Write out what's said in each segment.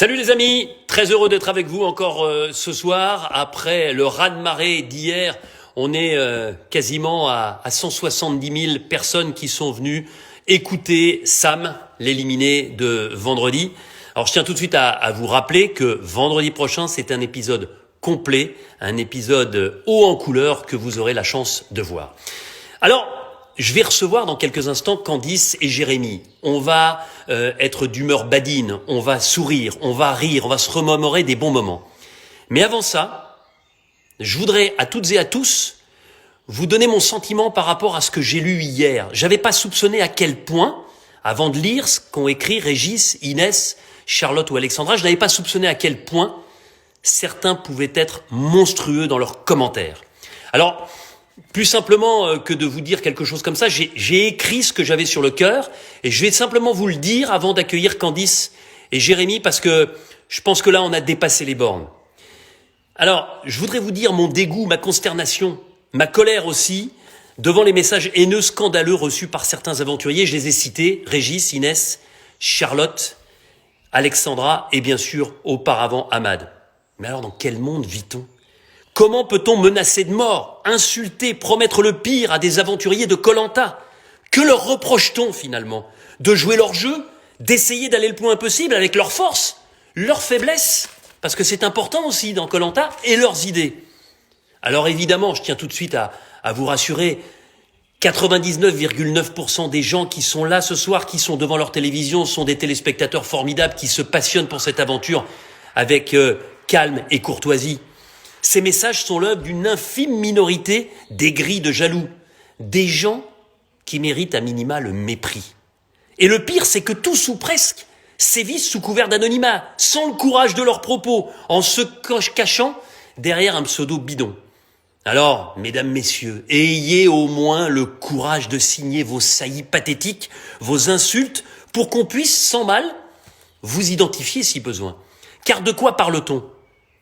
Salut les amis, très heureux d'être avec vous encore ce soir. Après le raz-de-marée d'hier, on est quasiment à 170 000 personnes qui sont venues écouter Sam, l'éliminé de vendredi. Alors je tiens tout de suite à vous rappeler que vendredi prochain, c'est un épisode complet, un épisode haut en couleur que vous aurez la chance de voir. Alors, je vais recevoir dans quelques instants Candice et Jérémy. On va être d'humeur badine, on va sourire, on va rire, on va se remémorer des bons moments. Mais avant ça, je voudrais à toutes et à tous vous donner mon sentiment par rapport à ce que j'ai lu hier. J'avais pas soupçonné à quel point, avant de lire ce qu'ont écrit Régis, Inès, Charlotte ou Alexandra, je n'avais pas soupçonné à quel point certains pouvaient être monstrueux dans leurs commentaires. Alors, plus simplement que de vous dire quelque chose comme ça, j'ai écrit ce que j'avais sur le cœur et je vais simplement vous le dire avant d'accueillir Candice et Jérémy parce que je pense que là, on a dépassé les bornes. Alors, je voudrais vous dire mon dégoût, ma consternation, ma colère aussi devant les messages haineux, scandaleux reçus par certains aventuriers. Je les ai cités, Régis, Inès, Charlotte, Alexandra et bien sûr, auparavant, Ahmad. Mais alors, dans quel monde vit-on ? Comment peut-on menacer de mort, insulter, promettre le pire à des aventuriers de Koh-Lanta ? Que leur reproche-t-on finalement ? De jouer leur jeu ? D'essayer d'aller le plus loin possible avec leurs forces, leurs faiblesses ? Parce que c'est important aussi dans Koh-Lanta, et leurs idées. Alors évidemment, je tiens tout de suite à vous rassurer, 99,9% des gens qui sont là ce soir, qui sont devant leur télévision, sont des téléspectateurs formidables qui se passionnent pour cette aventure avec calme et courtoisie. Ces messages sont l'œuvre d'une infime minorité d'aigris, de jaloux, des gens qui méritent à minima le mépris. Et le pire, c'est que tous ou presque sévissent sous couvert d'anonymat, sans le courage de leurs propos, en se cachant derrière un pseudo bidon. Alors, mesdames, messieurs, ayez au moins le courage de signer vos saillies pathétiques, vos insultes, pour qu'on puisse, sans mal, vous identifier si besoin. Car de quoi parle-t-on ?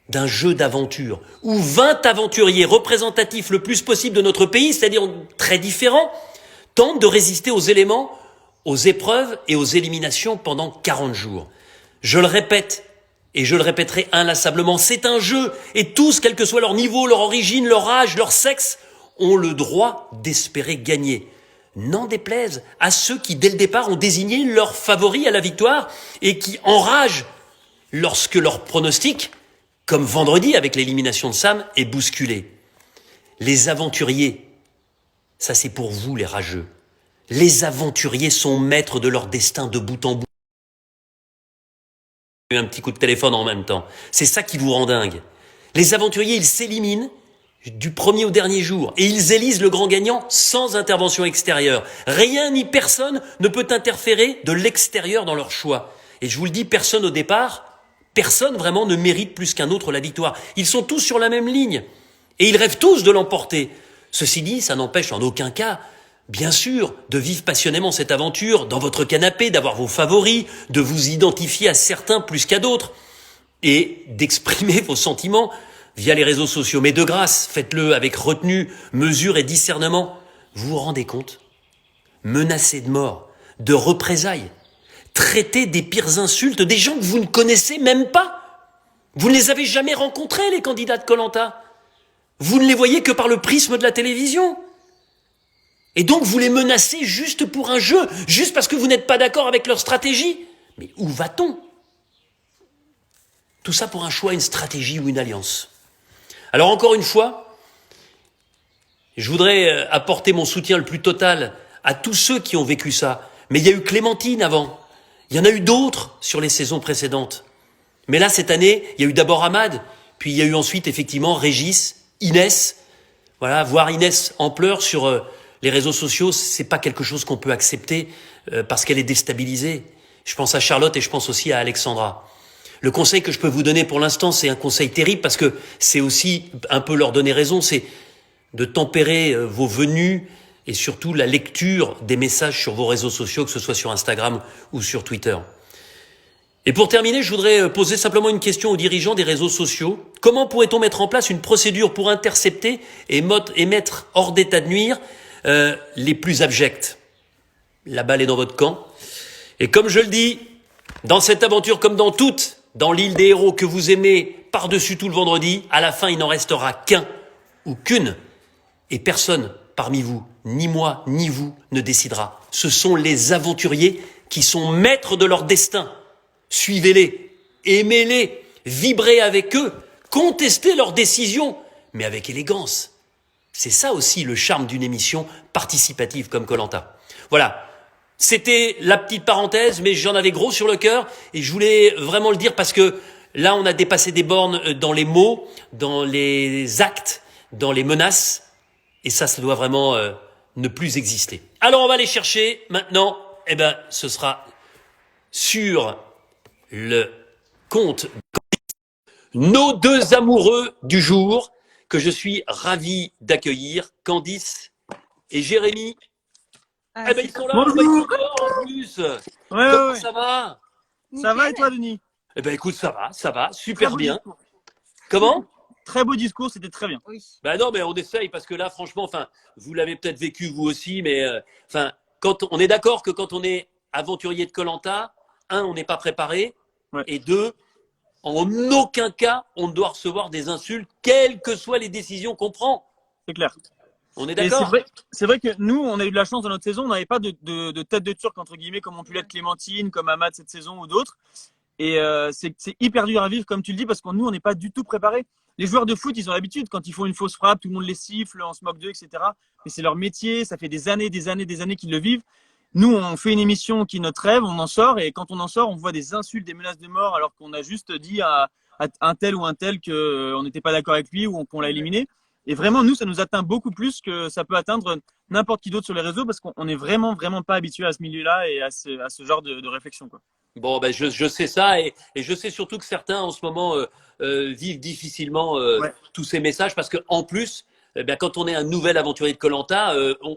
D'un jeu d'aventure, où 20 aventuriers représentatifs le plus possible de notre pays, c'est-à-dire très différents, tentent de résister aux éléments, aux épreuves et aux éliminations pendant 40 jours. Je le répète, et je le répéterai inlassablement, c'est un jeu, et tous, quel que soit leur niveau, leur origine, leur âge, leur sexe, ont le droit d'espérer gagner. N'en déplaise à ceux qui, dès le départ, ont désigné leurs favoris à la victoire et qui enragent lorsque leur pronostic, comme vendredi avec l'élimination de Sam, est bousculé. Les aventuriers, ça c'est pour vous les rageux. Les aventuriers sont maîtres de leur destin de bout en bout. Un petit coup de téléphone en même temps. C'est ça qui vous rend dingue. Les aventuriers, ils s'éliminent du premier au dernier jour et ils élisent le grand gagnant sans intervention extérieure. Rien ni personne ne peut interférer de l'extérieur dans leur choix. Et je vous le dis, personne au départ, personne vraiment ne mérite plus qu'un autre la victoire. Ils sont tous sur la même ligne et ils rêvent tous de l'emporter. Ceci dit, ça n'empêche en aucun cas, bien sûr, de vivre passionnément cette aventure dans votre canapé, d'avoir vos favoris, de vous identifier à certains plus qu'à d'autres et d'exprimer vos sentiments via les réseaux sociaux. Mais de grâce, faites-le avec retenue, mesure et discernement. Vous vous rendez compte ? Menacés de mort, de représailles, traiter des pires insultes des gens que vous ne connaissez même pas. Vous ne les avez jamais rencontrés, les candidats de Koh-Lanta. Vous ne les voyez que par le prisme de la télévision. Et donc vous les menacez juste pour un jeu, juste parce que vous n'êtes pas d'accord avec leur stratégie. Mais où va-t-on ? Tout ça pour un choix, une stratégie ou une alliance. Alors encore une fois, je voudrais apporter mon soutien le plus total à tous ceux qui ont vécu ça. Mais il y a eu Clémentine avant. Il y en a eu d'autres sur les saisons précédentes. Mais là, cette année, il y a eu d'abord Ahmad, puis il y a eu ensuite, effectivement, Régis, Inès. Voilà, voir Inès en pleurs sur les réseaux sociaux, c'est pas quelque chose qu'on peut accepter parce qu'elle est déstabilisée. Je pense à Charlotte et je pense aussi à Alexandra. Le conseil que je peux vous donner pour l'instant, c'est un conseil terrible parce que c'est aussi un peu leur donner raison, c'est de tempérer vos venues et surtout la lecture des messages sur vos réseaux sociaux, que ce soit sur Instagram ou sur Twitter. Et pour terminer, je voudrais poser simplement une question aux dirigeants des réseaux sociaux. Comment pourrait-on mettre en place une procédure pour intercepter et mettre hors d'état de nuire les plus abjects ? La balle est dans votre camp. Et comme je le dis, dans cette aventure comme dans toutes, dans l'île des héros que vous aimez par-dessus tout le vendredi, à la fin, il n'en restera qu'un ou qu'une. Et personne parmi vous, ni moi, ni vous, ne décidera. Ce sont les aventuriers qui sont maîtres de leur destin. Suivez-les, aimez-les, vibrez avec eux, contestez leurs décisions, mais avec élégance. C'est ça aussi le charme d'une émission participative comme Koh-Lanta. Voilà. C'était la petite parenthèse, mais j'en avais gros sur le cœur et je voulais vraiment le dire parce que là, on a dépassé des bornes dans les mots, dans les actes, dans les menaces. Et ça doit vraiment ne plus exister. Alors, on va aller chercher maintenant, ce sera sur le compte nos deux amoureux du jour que je suis ravi d'accueillir, Candice et Jérémy. Ils sont là, bonjour. ils sont dehors en plus. Comment ça va? Ça va et toi, Denis? Écoute, ça va, super bien. Discours. Comment? Très beau discours, c'était très bien. Oui. Non, mais on essaye parce que là, franchement, vous l'avez peut-être vécu vous aussi, mais quand on est d'accord que quand on est aventurier de Koh-Lanta, on n'est pas préparé, et deux, en aucun cas, on ne doit recevoir des insultes, quelles que soient les décisions qu'on prend. C'est clair. On est d'accord? C'est vrai que nous, on a eu de la chance dans notre saison, on n'avait pas de tête de turc, entre guillemets, comme ont pu l'être Clémentine, comme Ahmad cette saison ou d'autres. Et c'est hyper dur à vivre, comme tu le dis, parce que nous, on n'est pas du tout préparés. Les joueurs de foot, ils ont l'habitude, quand ils font une fausse frappe, tout le monde les siffle, on se moque d'eux, etc. Mais c'est leur métier, ça fait des années qu'ils le vivent. Nous, on fait une émission qui est notre rêve, on en sort, et quand on en sort, on voit des insultes, des menaces de mort, alors qu'on a juste dit à un tel ou un tel qu'on n'était pas d'accord avec lui ou qu'on l'a éliminé. Et vraiment, nous, ça nous atteint beaucoup plus que ça peut atteindre n'importe qui d'autre sur les réseaux, parce qu'on n'est vraiment pas habitué à ce milieu-là et à ce genre de réflexion, quoi. Bon, je sais ça et je sais surtout que certains en ce moment vivent difficilement tous ces messages parce que en plus, quand on est un nouvel aventurier de Koh-Lanta,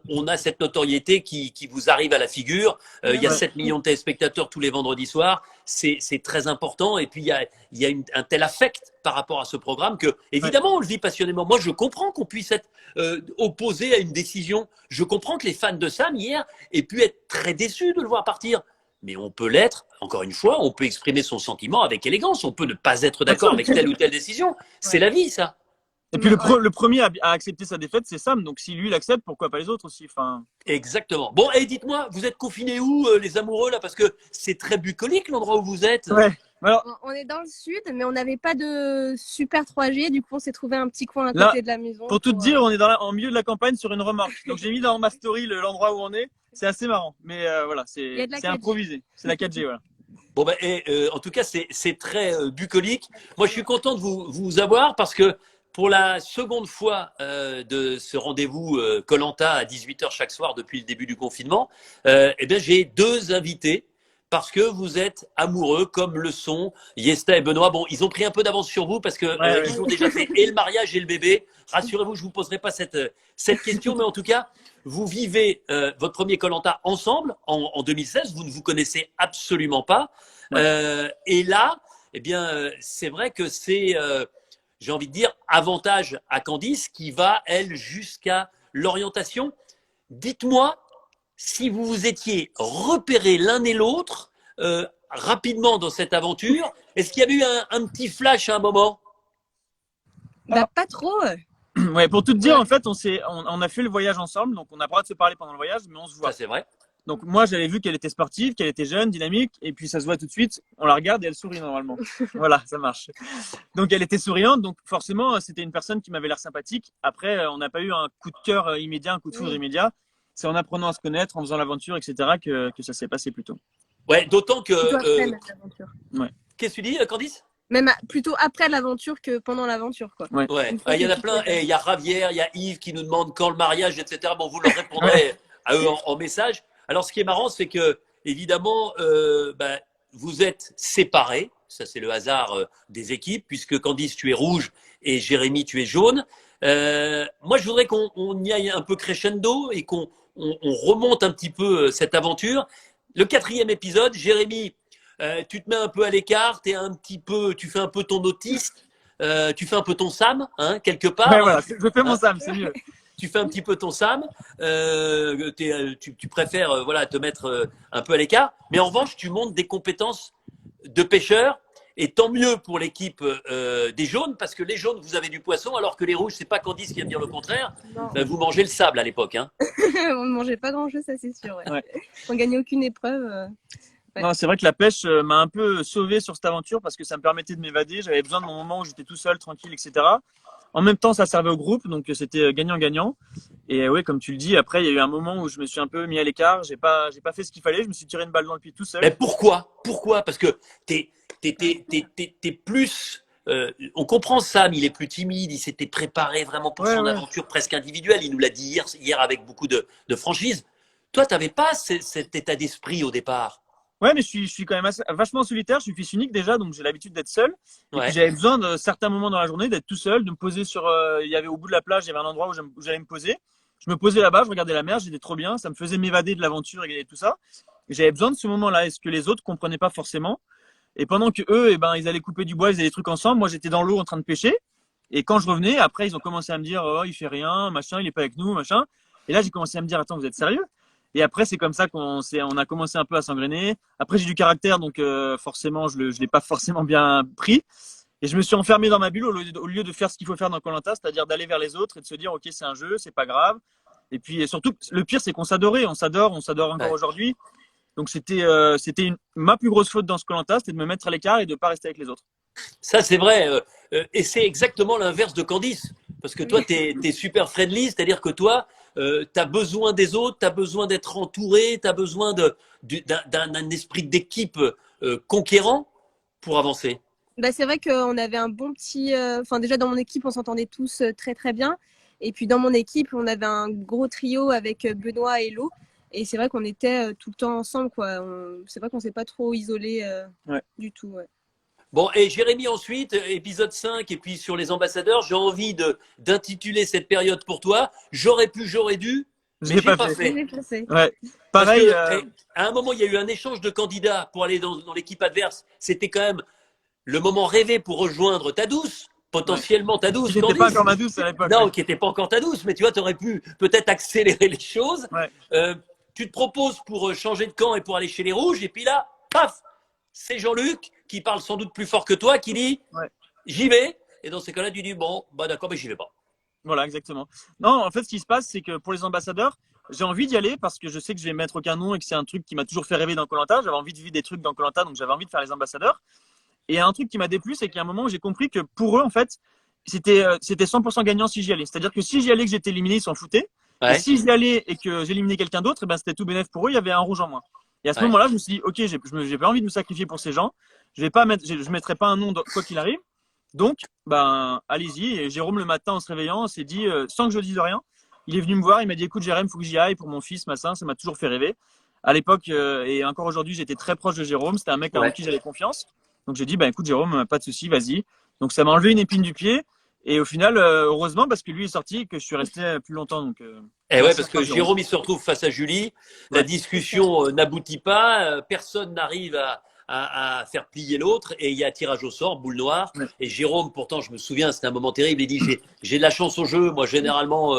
on a cette notoriété qui vous arrive à la figure. Il y a 7 millions de téléspectateurs tous les vendredis soirs. C'est très important et puis il y a un tel affect par rapport à ce programme que évidemment on le vit passionnément. Moi, je comprends qu'on puisse être opposé à une décision. Je comprends que les fans de Sam hier aient pu être très déçus de le voir partir. Mais on peut l'être, encore une fois, on peut exprimer son sentiment avec élégance. On peut ne pas être d'accord avec telle ou telle décision. C'est la vie, ça. Et puis le premier à accepter sa défaite, c'est Sam. Donc si lui l'accepte, pourquoi pas les autres aussi, enfin... Exactement. Bon, et dites-moi, vous êtes confinés où, les amoureux, là? Parce que c'est très bucolique l'endroit où vous êtes. Ouais. Alors, on est dans le sud, mais on n'avait pas de super 3G. Du coup, on s'est trouvé un petit coin à côté de la maison. Pour tout te dire, on est en milieu de la campagne sur une remorque. Donc j'ai mis dans ma story l'endroit où on est. C'est assez marrant. Mais voilà, c'est improvisé. C'est la 4G, voilà. Bon, en tout cas, c'est très bucolique. Moi, je suis content de vous avoir parce que pour la seconde fois de ce rendez-vous Koh-Lanta à 18h chaque soir depuis le début du confinement, j'ai deux invités parce que vous êtes amoureux comme le sont Yesta et Benoît. Bon, ils ont pris un peu d'avance sur vous parce que ils ont déjà fait et le mariage et le bébé. Rassurez-vous, je vous poserai pas cette question, mais en tout cas, vous vivez votre premier Koh-Lanta ensemble en 2016. Vous ne vous connaissez absolument pas. Et là, c'est vrai que c'est j'ai envie de dire, avantage à Candice qui va, elle, jusqu'à l'orientation. Dites-moi si vous vous étiez repérés l'un et l'autre rapidement dans cette aventure. Est-ce qu'il y avait eu un petit flash à un moment? Pas trop. Ouais, pour tout te dire, en fait, on a fait le voyage ensemble, donc on n'a pas le droit de se parler pendant le voyage, mais on se voit. Ça, c'est vrai. Donc moi, j'avais vu qu'elle était sportive, qu'elle était jeune, dynamique, et puis ça se voit tout de suite. On la regarde et elle sourit normalement. Voilà, ça marche. Donc elle était souriante, donc forcément, c'était une personne qui m'avait l'air sympathique. Après, on n'a pas eu un coup de cœur immédiat, un coup de foudre immédiat. C'est en apprenant à se connaître, en faisant l'aventure, etc., que ça s'est passé plutôt. Ouais, d'autant que. Qu'est-ce que tu dis, Candice? Même plutôt après l'aventure que pendant l'aventure, quoi. Ouais. Il y en a plein. Il y a Ravière, il y a Yves qui nous demande quand le mariage, etc. Bon, vous leur répondrez à eux en message. Alors, ce qui est marrant, c'est que, évidemment, vous êtes séparés. Ça, c'est le hasard des équipes, puisque Candice, tu es rouge et Jérémy, tu es jaune. Moi, je voudrais qu'on y aille un peu crescendo et qu'on remonte un petit peu cette aventure. Le 4e épisode, Jérémy, tu te mets un peu à l'écart, tu fais un peu ton autiste, tu fais un peu ton Sam, hein, quelque part. Ouais, voilà, je fais mon Sam, c'est mieux. Tu fais un petit peu ton Sam, tu préfères te mettre un peu à l'écart, mais en revanche, tu montres des compétences de pêcheur Et tant mieux pour l'équipe des jaunes, parce que les jaunes, vous avez du poisson, alors que les rouges, c'est pas Candice qui va me dire le contraire. Vous mangez le sable à l'époque. Hein. On ne mangeait pas grand-chose, ça c'est sûr. Ouais. On gagnait aucune épreuve. Ouais. Non, c'est vrai que la pêche m'a un peu sauvé sur cette aventure parce que ça me permettait de m'évader. J'avais besoin de mon moment où j'étais tout seul, tranquille, etc. En même temps, ça servait au groupe, donc c'était gagnant-gagnant. Et ouais, comme tu le dis, après, il y a eu un moment où je me suis un peu mis à l'écart. J'ai pas fait ce qu'il fallait. Je me suis tiré une balle dans le pied tout seul. Mais pourquoi? Parce que t'es plus. On comprend Sam, il est plus timide, il s'était préparé vraiment pour son aventure presque individuelle. Il nous l'a dit hier avec beaucoup de franchise. Toi, t'avais pas cet état d'esprit au départ. Ouais, mais je suis quand même vachement solitaire. Je suis fils unique déjà, donc j'ai l'habitude d'être seul. Et puis j'avais besoin de certains moments dans la journée d'être tout seul, de me poser sur. Il y avait au bout de la plage, il y avait un endroit où j'allais me poser. Je me posais là-bas, je regardais la mer, j'étais trop bien. Ça me faisait m'évader de l'aventure et tout ça. Et j'avais besoin de ce moment-là. Est-ce que les autres comprenaient pas forcément? Et pendant que eux, ils allaient couper du bois, ils faisaient des trucs ensemble. Moi, j'étais dans l'eau en train de pêcher. Et quand je revenais, après, ils ont commencé à me dire, oh, il fait rien, machin, il est pas avec nous, machin. Et là, j'ai commencé à me dire, attends, vous êtes sérieux? Et après, c'est comme ça on a commencé un peu à s'engrainer. Après, j'ai du caractère, donc forcément, je l'ai pas forcément bien pris. Et je me suis enfermé dans ma bulle au lieu de faire ce qu'il faut faire dans Koh Lanta, c'est-à-dire d'aller vers les autres et de se dire, ok, c'est un jeu, c'est pas grave. Et puis surtout, le pire, c'est qu'on s'adorait, on s'adore encore aujourd'hui. Donc c'était ma plus grosse faute dans ce Koh Lanta, c'était de me mettre à l'écart et de pas rester avec les autres. Ça, c'est vrai. Et c'est exactement l'inverse de Candice. Parce que toi, tu es super friendly, c'est-à-dire que toi, tu as besoin des autres, tu as besoin d'être entouré, tu as besoin d'un esprit d'équipe conquérant pour avancer. Bah, c'est vrai qu'on avait un bon petit. Enfin, déjà, dans mon équipe, on s'entendait tous très, très bien. Et puis, dans mon équipe, on avait un gros trio avec Benoît et Lo. Et c'est vrai qu'on était tout le temps ensemble, quoi. C'est vrai qu'on s'est pas trop isolés du tout. Ouais. Bon, et Jérémy, ensuite, épisode 5, et puis sur les ambassadeurs, j'ai envie d'intituler cette période pour toi. J'aurais pu, j'aurais dû, mais j'ai pas fait. Ouais. Pareil. À un moment, il y a eu un échange de candidats pour aller dans l'équipe adverse. C'était quand même le moment rêvé pour rejoindre ta douce, potentiellement ta douce. Qui n'était pas encore ma douce à l'époque. Non, qui n'était pas encore ta douce, mais tu vois, tu aurais pu peut-être accélérer les choses. Ouais. Tu te proposes pour changer de camp et pour aller chez les Rouges, et puis là, paf, c'est Jean-Luc qui parle sans doute plus fort que toi, qui dit j'y vais. Et dans ces cas-là, tu dis bon, bah d'accord, mais j'y vais pas. Voilà, exactement. Non, en fait, ce qui se passe, c'est que pour les ambassadeurs, j'ai envie d'y aller parce que je sais que je vais mettre aucun nom et que c'est un truc qui m'a toujours fait rêver dans Koh Lanta. J'avais envie de vivre des trucs dans Koh Lanta, donc j'avais envie de faire les ambassadeurs. Et un truc qui m'a déplu, c'est qu'il y a un moment où j'ai compris que pour eux, en fait, c'était 100% gagnant si j'y allais. C'est-à-dire que si j'y allais, que j'étais éliminé, ils s'en foutaient. Et si j'y allais et que j'éliminais quelqu'un d'autre, c'était tout bénef pour eux. Il y avait un rouge en moins. Et à ce moment-là, je me suis dit, ok, j'ai pas envie de me sacrifier pour ces gens. Je mettrai pas un nom quoi qu'il arrive. Donc, allez-y. Et Jérôme, le matin, en se réveillant, s'est dit, sans que je dise rien, il est venu me voir. Il m'a dit, écoute, Jérôme, faut que j'y aille pour mon fils, ça m'a toujours fait rêver. À l'époque, et encore aujourd'hui, j'étais très proche de Jérôme. C'était un mec en qui j'avais confiance. Donc, j'ai dit, écoute, Jérôme, pas de souci, vas-y. Donc, ça m'a enlevé une épine du pied. Et au final, heureusement, parce que lui est sorti et que je suis resté plus longtemps. Donc, parce que Jérôme, il se retrouve face à Julie. La discussion n'aboutit pas. Personne n'arrive à faire plier l'autre. Et il y a tirage au sort, boule noire. Et Jérôme, pourtant, je me souviens, c'était un moment terrible. Il dit j'ai de la chance au jeu. Moi, généralement,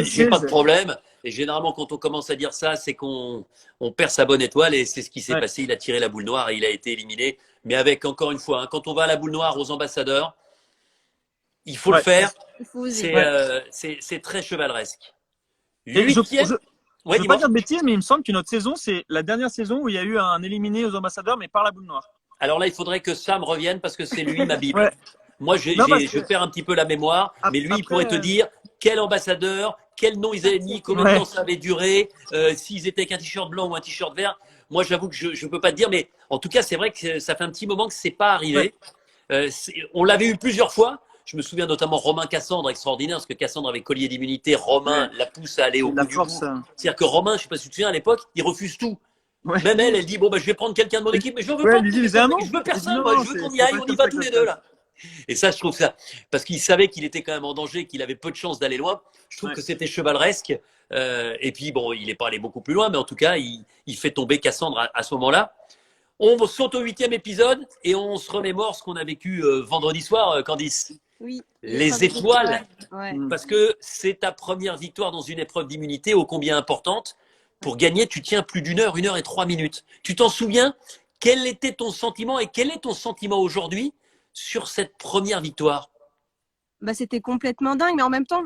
j'ai pas de problème. Et généralement, quand on commence à dire ça, c'est qu'on perd sa bonne étoile. Et c'est ce qui s'est passé. Il a tiré la boule noire et il a été éliminé. Mais avec, encore une fois, quand on va à la boule noire aux ambassadeurs, il faut le faire. C'est très chevaleresque. Je ne veux pas dire de bêtises, mais il me semble que notre saison, c'est la dernière saison où il y a eu un éliminé aux ambassadeurs, mais par la boule noire. Alors là, il faudrait que Sam revienne parce que c'est lui ma Bible. Moi, je perds un petit peu la mémoire, mais lui, il pourrait te dire quel ambassadeur, quel nom ils avaient mis, combien de temps ça avait duré, s'ils étaient avec un t-shirt blanc ou un t-shirt vert. Moi, j'avoue que je ne peux pas te dire, mais en tout cas, c'est vrai que ça fait un petit moment que ce n'est pas arrivé. On l'avait eu plusieurs fois. Je me souviens notamment Romain Cassandre, extraordinaire, parce que Cassandre avait collier d'immunité. Romain la pousse à aller au bout du bout. C'est-à-dire que Romain, je ne sais pas si tu te souviens, à l'époque, il refuse tout. Même elle dit, bon, je vais prendre quelqu'un de mon équipe, mais je ne veux pas. Je veux personne, moi, je veux qu'on y aille, on y va tous les deux, là. Et ça, je trouve ça, parce qu'il savait qu'il était quand même en danger, qu'il avait peu de chances d'aller loin. Je trouve que c'était chevaleresque. Et puis, bon, il n'est pas allé beaucoup plus loin, mais en tout cas, il fait tomber Cassandre à ce moment-là. On saute au 8e épisode et on se remémore ce qu'on a vécu vendredi soir, Candice. Oui. Les étoiles, parce que c'est ta première victoire dans une épreuve d'immunité ô combien importante. Pour gagner, tu tiens plus d'1 heure, 1 heure et 3 minutes. Tu t'en souviens? Quel était ton sentiment et quel est ton sentiment aujourd'hui sur cette première victoire? Bah, c'était complètement dingue, mais en même temps,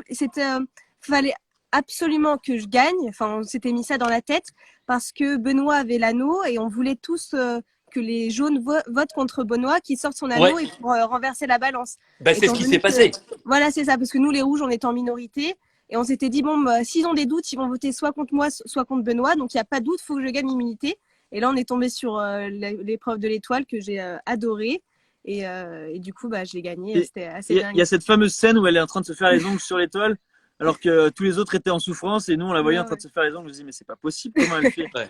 fallait absolument que je gagne. Enfin, on s'était mis ça dans la tête parce que Benoît avait l'anneau et on voulait tous que les jaunes votent contre Benoît, qui sorte son anneau Ouais. et pour renverser la balance. Ben, c'est Étant ce qui donné s'est passé. Voilà, c'est ça, parce que nous, les rouges, on est en minorité. Et on s'était dit, bon, bah, s'ils ont des doutes, ils vont voter soit contre moi, soit contre Benoît. Donc, il n'y a pas de doute, il faut que je gagne l'immunité. Et là, on est tombé sur l'épreuve de l'étoile que j'ai adorée. Et du coup, bah, je l'ai gagnée. C'était assez dingue. Il y a cette fameuse scène où elle est en train de se faire les ongles sur l'étoile, alors que tous les autres étaient en souffrance et nous, on la voyait en train de se faire les ongles. Je me dis, mais c'est pas possible, comment elle fait? Ouais.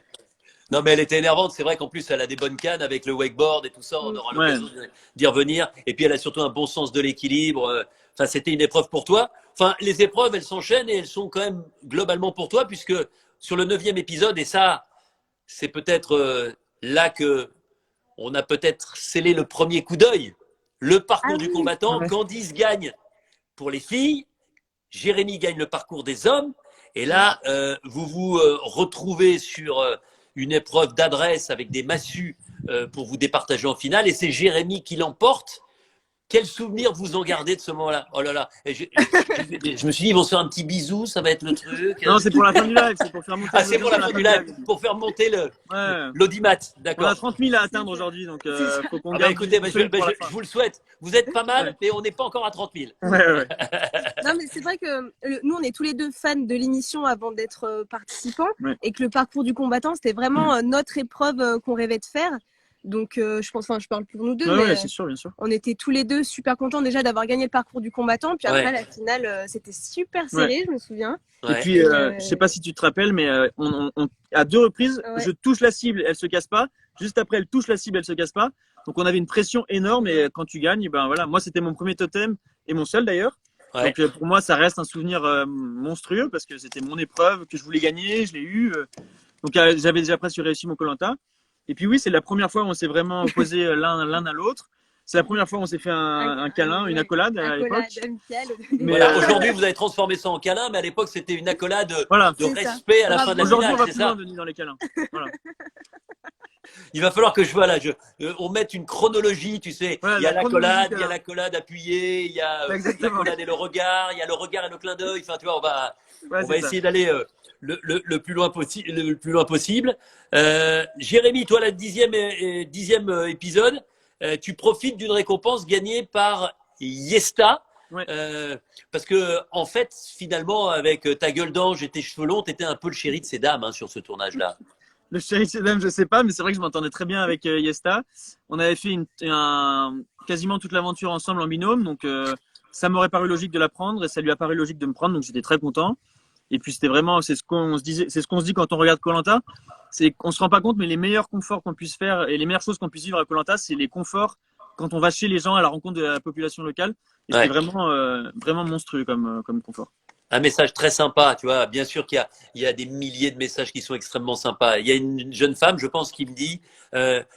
Non, mais elle était énervante. C'est vrai qu'en plus, elle a des bonnes cannes avec le wakeboard et tout ça. On aura l'occasion d'y revenir. Et puis, elle a surtout un bon sens de l'équilibre. Enfin, c'était une épreuve pour toi. Enfin, les épreuves, elles s'enchaînent et elles sont quand même globalement pour toi, puisque sur le 9e épisode, et ça, c'est peut-être là que on a peut-être scellé le premier coup d'œil. Le parcours du combattant, Candice gagne pour les filles, Jérémy gagne le parcours des hommes. Et là, vous vous retrouvez sur une épreuve d'adresse avec des massues pour vous départager en finale. Et c'est Jérémy qui l'emporte. Quel souvenir vous en gardez de ce moment-là? Oh là là. Et je me suis dit, ils vont se faire un petit bisou, ça va être le truc. Non, c'est pour la fin du live, c'est pour faire monter c'est pour la fin du live, pour faire monter l'audimat. D'accord. On a 30 000 à atteindre aujourd'hui, donc faut qu'on garde. Écoutez, je vous le souhaite. Vous êtes pas mal, mais on n'est pas encore à 30 000. Ouais. Non, mais c'est vrai que nous, on est tous les deux fans de l'émission avant d'être participants, et que le parcours du combattant, c'était vraiment notre épreuve qu'on rêvait de faire. Donc, je parle pour nous deux, mais c'est sûr, bien sûr. on était tous les deux super contents déjà d'avoir gagné le parcours du combattant. Puis après, la finale, c'était super serré, je me souviens. Et puis, je sais pas si tu te rappelles, mais à 2 reprises, je touche la cible, elle se casse pas. Juste après, elle touche la cible, elle se casse pas. Donc, on avait une pression énorme. Et quand tu gagnes, ben voilà, moi, c'était mon premier totem et mon seul d'ailleurs. Ouais. Donc, pour moi, ça reste un souvenir monstrueux parce que c'était mon épreuve que je voulais gagner, je l'ai eu. Donc, j'avais déjà presque réussi mon Koh-Lanta. Et puis oui, c'est la première fois où on s'est vraiment opposés l'un à l'autre. C'est la première fois où on s'est fait un câlin, une accolade à l'époque. Mais voilà, aujourd'hui, vous avez transformé ça en câlin, mais à l'époque, c'était une accolade de respect à la fin de la finale. Aujourd'hui, on va plus loin, Denis, dans les câlins. Voilà. Il va falloir que on mette une chronologie, tu sais. Il y a l'accolade, il y a l'accolade appuyée, il y a l'accolade et le regard, il y a le regard et le clin d'œil. Enfin, tu vois, on va essayer d'aller le plus loin possible. Jérémy, toi, le 10e épisode, tu profites d'une récompense gagnée par Yesta. Parce que, en fait, finalement, avec ta gueule d'ange et tes cheveux longs, tu étais un peu le chéri de ces dames sur ce tournage-là. Le chéri de ces dames, je sais pas, mais c'est vrai que je m'entendais très bien avec Yesta. On avait fait quasiment toute l'aventure ensemble en binôme, donc ça m'aurait paru logique de la prendre et ça lui a paru logique de me prendre, donc j'étais très content. Et puis c'était vraiment, c'est ce qu'on se dit quand on regarde Koh-Lanta, c'est qu'on se rend pas compte, mais les meilleurs conforts qu'on puisse faire et les meilleures choses qu'on puisse vivre à Koh-Lanta, c'est les conforts quand on va chez les gens à la rencontre de la population locale. Et c'est vraiment monstrueux comme confort. Un message très sympa, tu vois. Bien sûr qu'il y a des milliers de messages qui sont extrêmement sympas. Il y a une jeune femme, je pense, qui me dit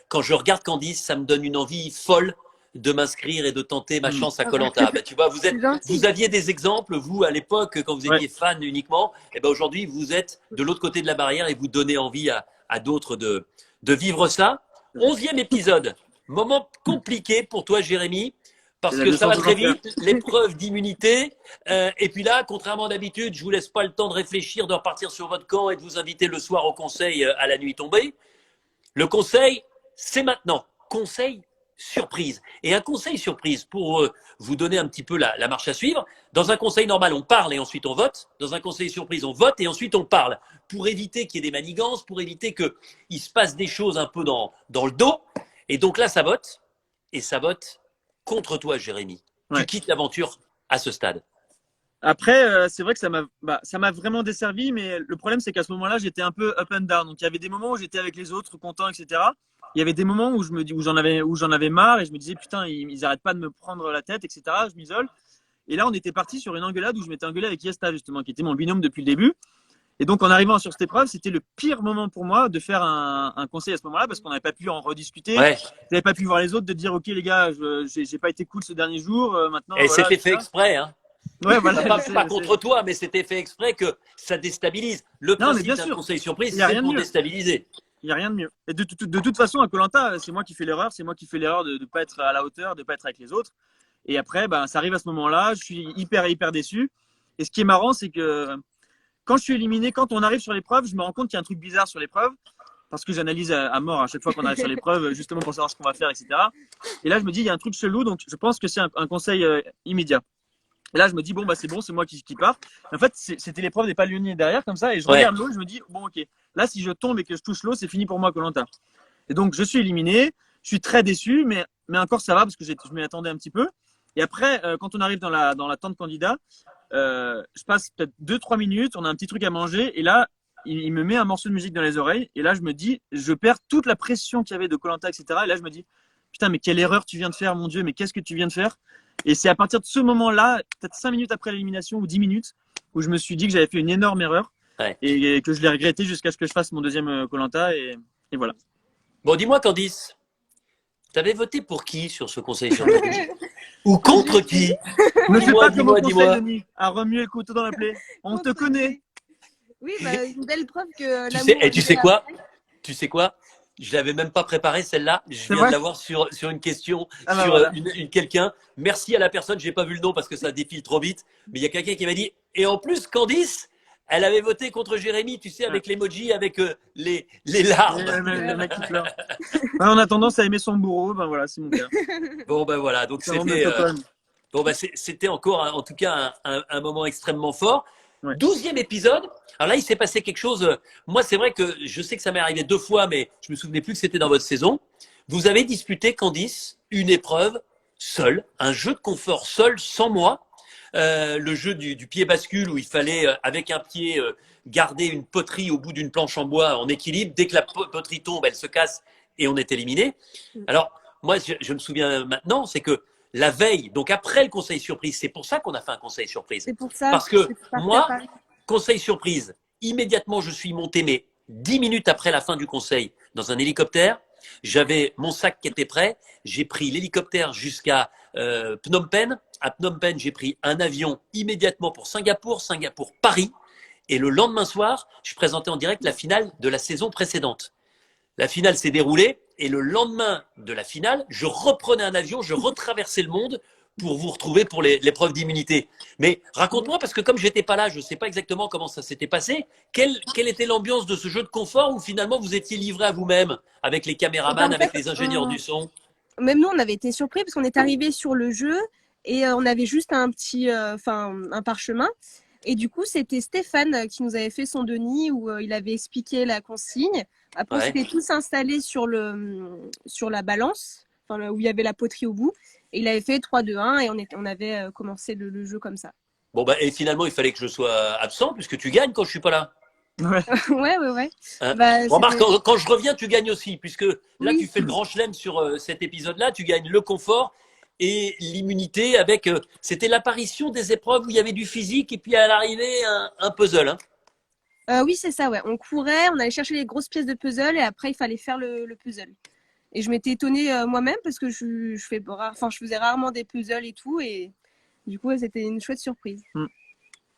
quand je regarde Candice, ça me donne une envie folle de m'inscrire et de tenter ma chance à Koh-Lanta. Tu vois, vous aviez des exemples, vous, à l'époque, quand vous étiez fan uniquement. Et ben aujourd'hui, vous êtes de l'autre côté de la barrière et vous donnez envie à d'autres de vivre ça. 11e épisode. Moment compliqué pour toi, Jérémy. Parce que ça va très vite, l'épreuve d'immunité. Et puis là, contrairement à d'habitude, je vous laisse pas le temps de réfléchir, de repartir sur votre camp et de vous inviter le soir au conseil à la nuit tombée. Le conseil, c'est maintenant. Conseil surprise. Et un conseil surprise pour vous donner un petit peu la marche à suivre. Dans un conseil normal, on parle et ensuite on vote. Dans un conseil surprise, on vote et ensuite on parle. Pour éviter qu'il y ait des manigances, pour éviter qu'il se passe des choses un peu dans le dos. Et donc là, ça vote. Et ça vote contre toi, Jérémy. Tu quittes l'aventure à ce stade. Après, c'est vrai que ça m'a vraiment desservi, mais le problème, c'est qu'à ce moment-là, j'étais un peu up and down. Donc, il y avait des moments où j'étais avec les autres, content, etc. Il y avait des moments où j'en avais marre et je me disais, putain, ils arrêtent pas de me prendre la tête, etc. Je m'isole. Et là, on était parti sur une engueulade où je m'étais engueulé avec Yesta, justement, qui était mon binôme depuis le début. Et donc, en arrivant sur cette épreuve, c'était le pire moment pour moi de faire un conseil à ce moment-là parce qu'on n'avait pas pu en rediscuter. J'avais pas pu voir les autres, de dire, OK, les gars, j'ai pas été cool ce dernier jour. Maintenant, et c'était fait exprès, hein. Ouais, voilà. Pas contre toi, mais c'était fait exprès que ça déstabilise. Le principe d'un conseil surprise, c'est pour déstabiliser. Il n'y a rien de mieux. Et de toute façon, à Koh-Lanta, c'est moi qui fais l'erreur. C'est moi qui fais l'erreur de ne pas être à la hauteur, de ne pas être avec les autres. Et après, ben, ça arrive à ce moment-là. Je suis hyper déçu. Et ce qui est marrant, c'est que quand je suis éliminé, quand on arrive sur l'épreuve, je me rends compte qu'il y a un truc bizarre sur l'épreuve. Parce que j'analyse à mort à chaque fois qu'on arrive sur l'épreuve, justement pour savoir ce qu'on va faire, etc. Et là, je me dis, il y a un truc chelou. Donc, je pense que c'est un conseil immédiat. Et là, je me dis, bon, bah, c'est bon, c'est moi qui pars. En fait, c'était l'épreuve des palionniers derrière, comme ça. Et je regarde l'eau, je me dis, bon, ok. Là, si je tombe et que je touche l'eau, c'est fini pour moi, Koh-Lanta. Et donc, je suis éliminé. Je suis très déçu, mais encore ça va parce que je m'y attendais un petit peu. Et après, quand on arrive dans la tente candidat, je passe peut-être 2-3 minutes. On a un petit truc à manger. Et là, il me met un morceau de musique dans les oreilles. Et là, je me dis, je perds toute la pression qu'il y avait de Koh-Lanta, etc. Et là, je me dis, putain, mais quelle erreur tu viens de faire, mon Dieu, mais qu'est-ce que tu viens de faire? Et c'est à partir de ce moment-là, peut-être 5 minutes après l'élimination ou 10 minutes, où je me suis dit que j'avais fait une énorme erreur et que je l'ai regretté jusqu'à ce que je fasse mon deuxième Koh-Lanta et voilà. Bon, dis-moi, Candice, t'avais voté pour qui sur ce conseil surprise? Ou contre qui? Ne fais pas comme au conseil, Denis, à remuer le couteau dans la plaie. On te connaît. Oui, bah, une belle preuve que tu sais quoi? Tu sais quoi? Je l'avais même pas préparée celle-là. Je viens de l'avoir sur une question, sur voilà. quelqu'un. Merci à la personne. J'ai pas vu le nom parce que ça défile trop vite. Mais il y a quelqu'un qui m'a dit. Et en plus, Candice, elle avait voté contre Jérémy. Tu sais, avec l'emoji, avec les larmes. Le mec qui pleure. On a tendance à aimer son bourreau. Ben voilà, c'est mon cas. Bon ben voilà. Donc c'était encore, en tout cas, un moment extrêmement fort. 12e épisode. Alors là, il s'est passé quelque chose. Moi, c'est vrai que je sais que ça m'est arrivé 2 fois, mais je me souvenais plus que c'était dans votre saison. Vous avez disputé, Candice, une épreuve seule, un jeu de confort seul, sans moi. Le jeu du pied bascule où il fallait, avec un pied, garder une poterie au bout d'une planche en bois en équilibre. Dès que la poterie tombe, elle se casse et on est éliminé. Alors, moi, je me souviens maintenant, c'est que la veille, donc après le conseil surprise, c'est pour ça qu'on a fait un conseil surprise. C'est pour ça. Parce que moi, conseil surprise, immédiatement, je suis monté, mais 10 minutes après la fin du conseil, dans un hélicoptère. J'avais mon sac qui était prêt. J'ai pris l'hélicoptère jusqu'à Phnom Penh. À Phnom Penh, j'ai pris un avion immédiatement pour Singapour, Paris. Et le lendemain soir, je présentais en direct la finale de la saison précédente. La finale s'est déroulée et le lendemain de la finale, je reprenais un avion, je retraversais le monde pour vous retrouver pour l'épreuve d'immunité. Mais raconte-moi, parce que comme j'étais pas là, je ne sais pas exactement comment ça s'était passé. Quelle était l'ambiance de ce jeu de confort où finalement vous étiez livré à vous-même avec les caméramans, avec les ingénieurs du son? Même nous, on avait été surpris parce qu'on est arrivé sur le jeu et on avait juste un petit, un parchemin. Et du coup, c'était Stéphane qui nous avait fait son Denis où il avait expliqué la consigne. Après, on s'était tous installés sur la balance, où il y avait la poterie au bout. Et il avait fait 3-2-1 et on avait commencé le jeu comme ça. Bon, et finalement, il fallait que je sois absent puisque tu gagnes quand je suis pas là. Ouais. Hein, remarque, quand je reviens, tu gagnes aussi, puisque là, tu fais le grand chelem sur cet épisode-là. Tu gagnes le confort et l'immunité avec. C'était l'apparition des épreuves où il y avait du physique et puis à l'arrivée, un puzzle. Hein. Oui, c'est ça, ouais. On courait, on allait chercher les grosses pièces de puzzle et après, il fallait faire le puzzle. Et je m'étais étonnée moi-même parce que je faisais rarement des puzzles et tout. Et du coup, c'était une chouette surprise.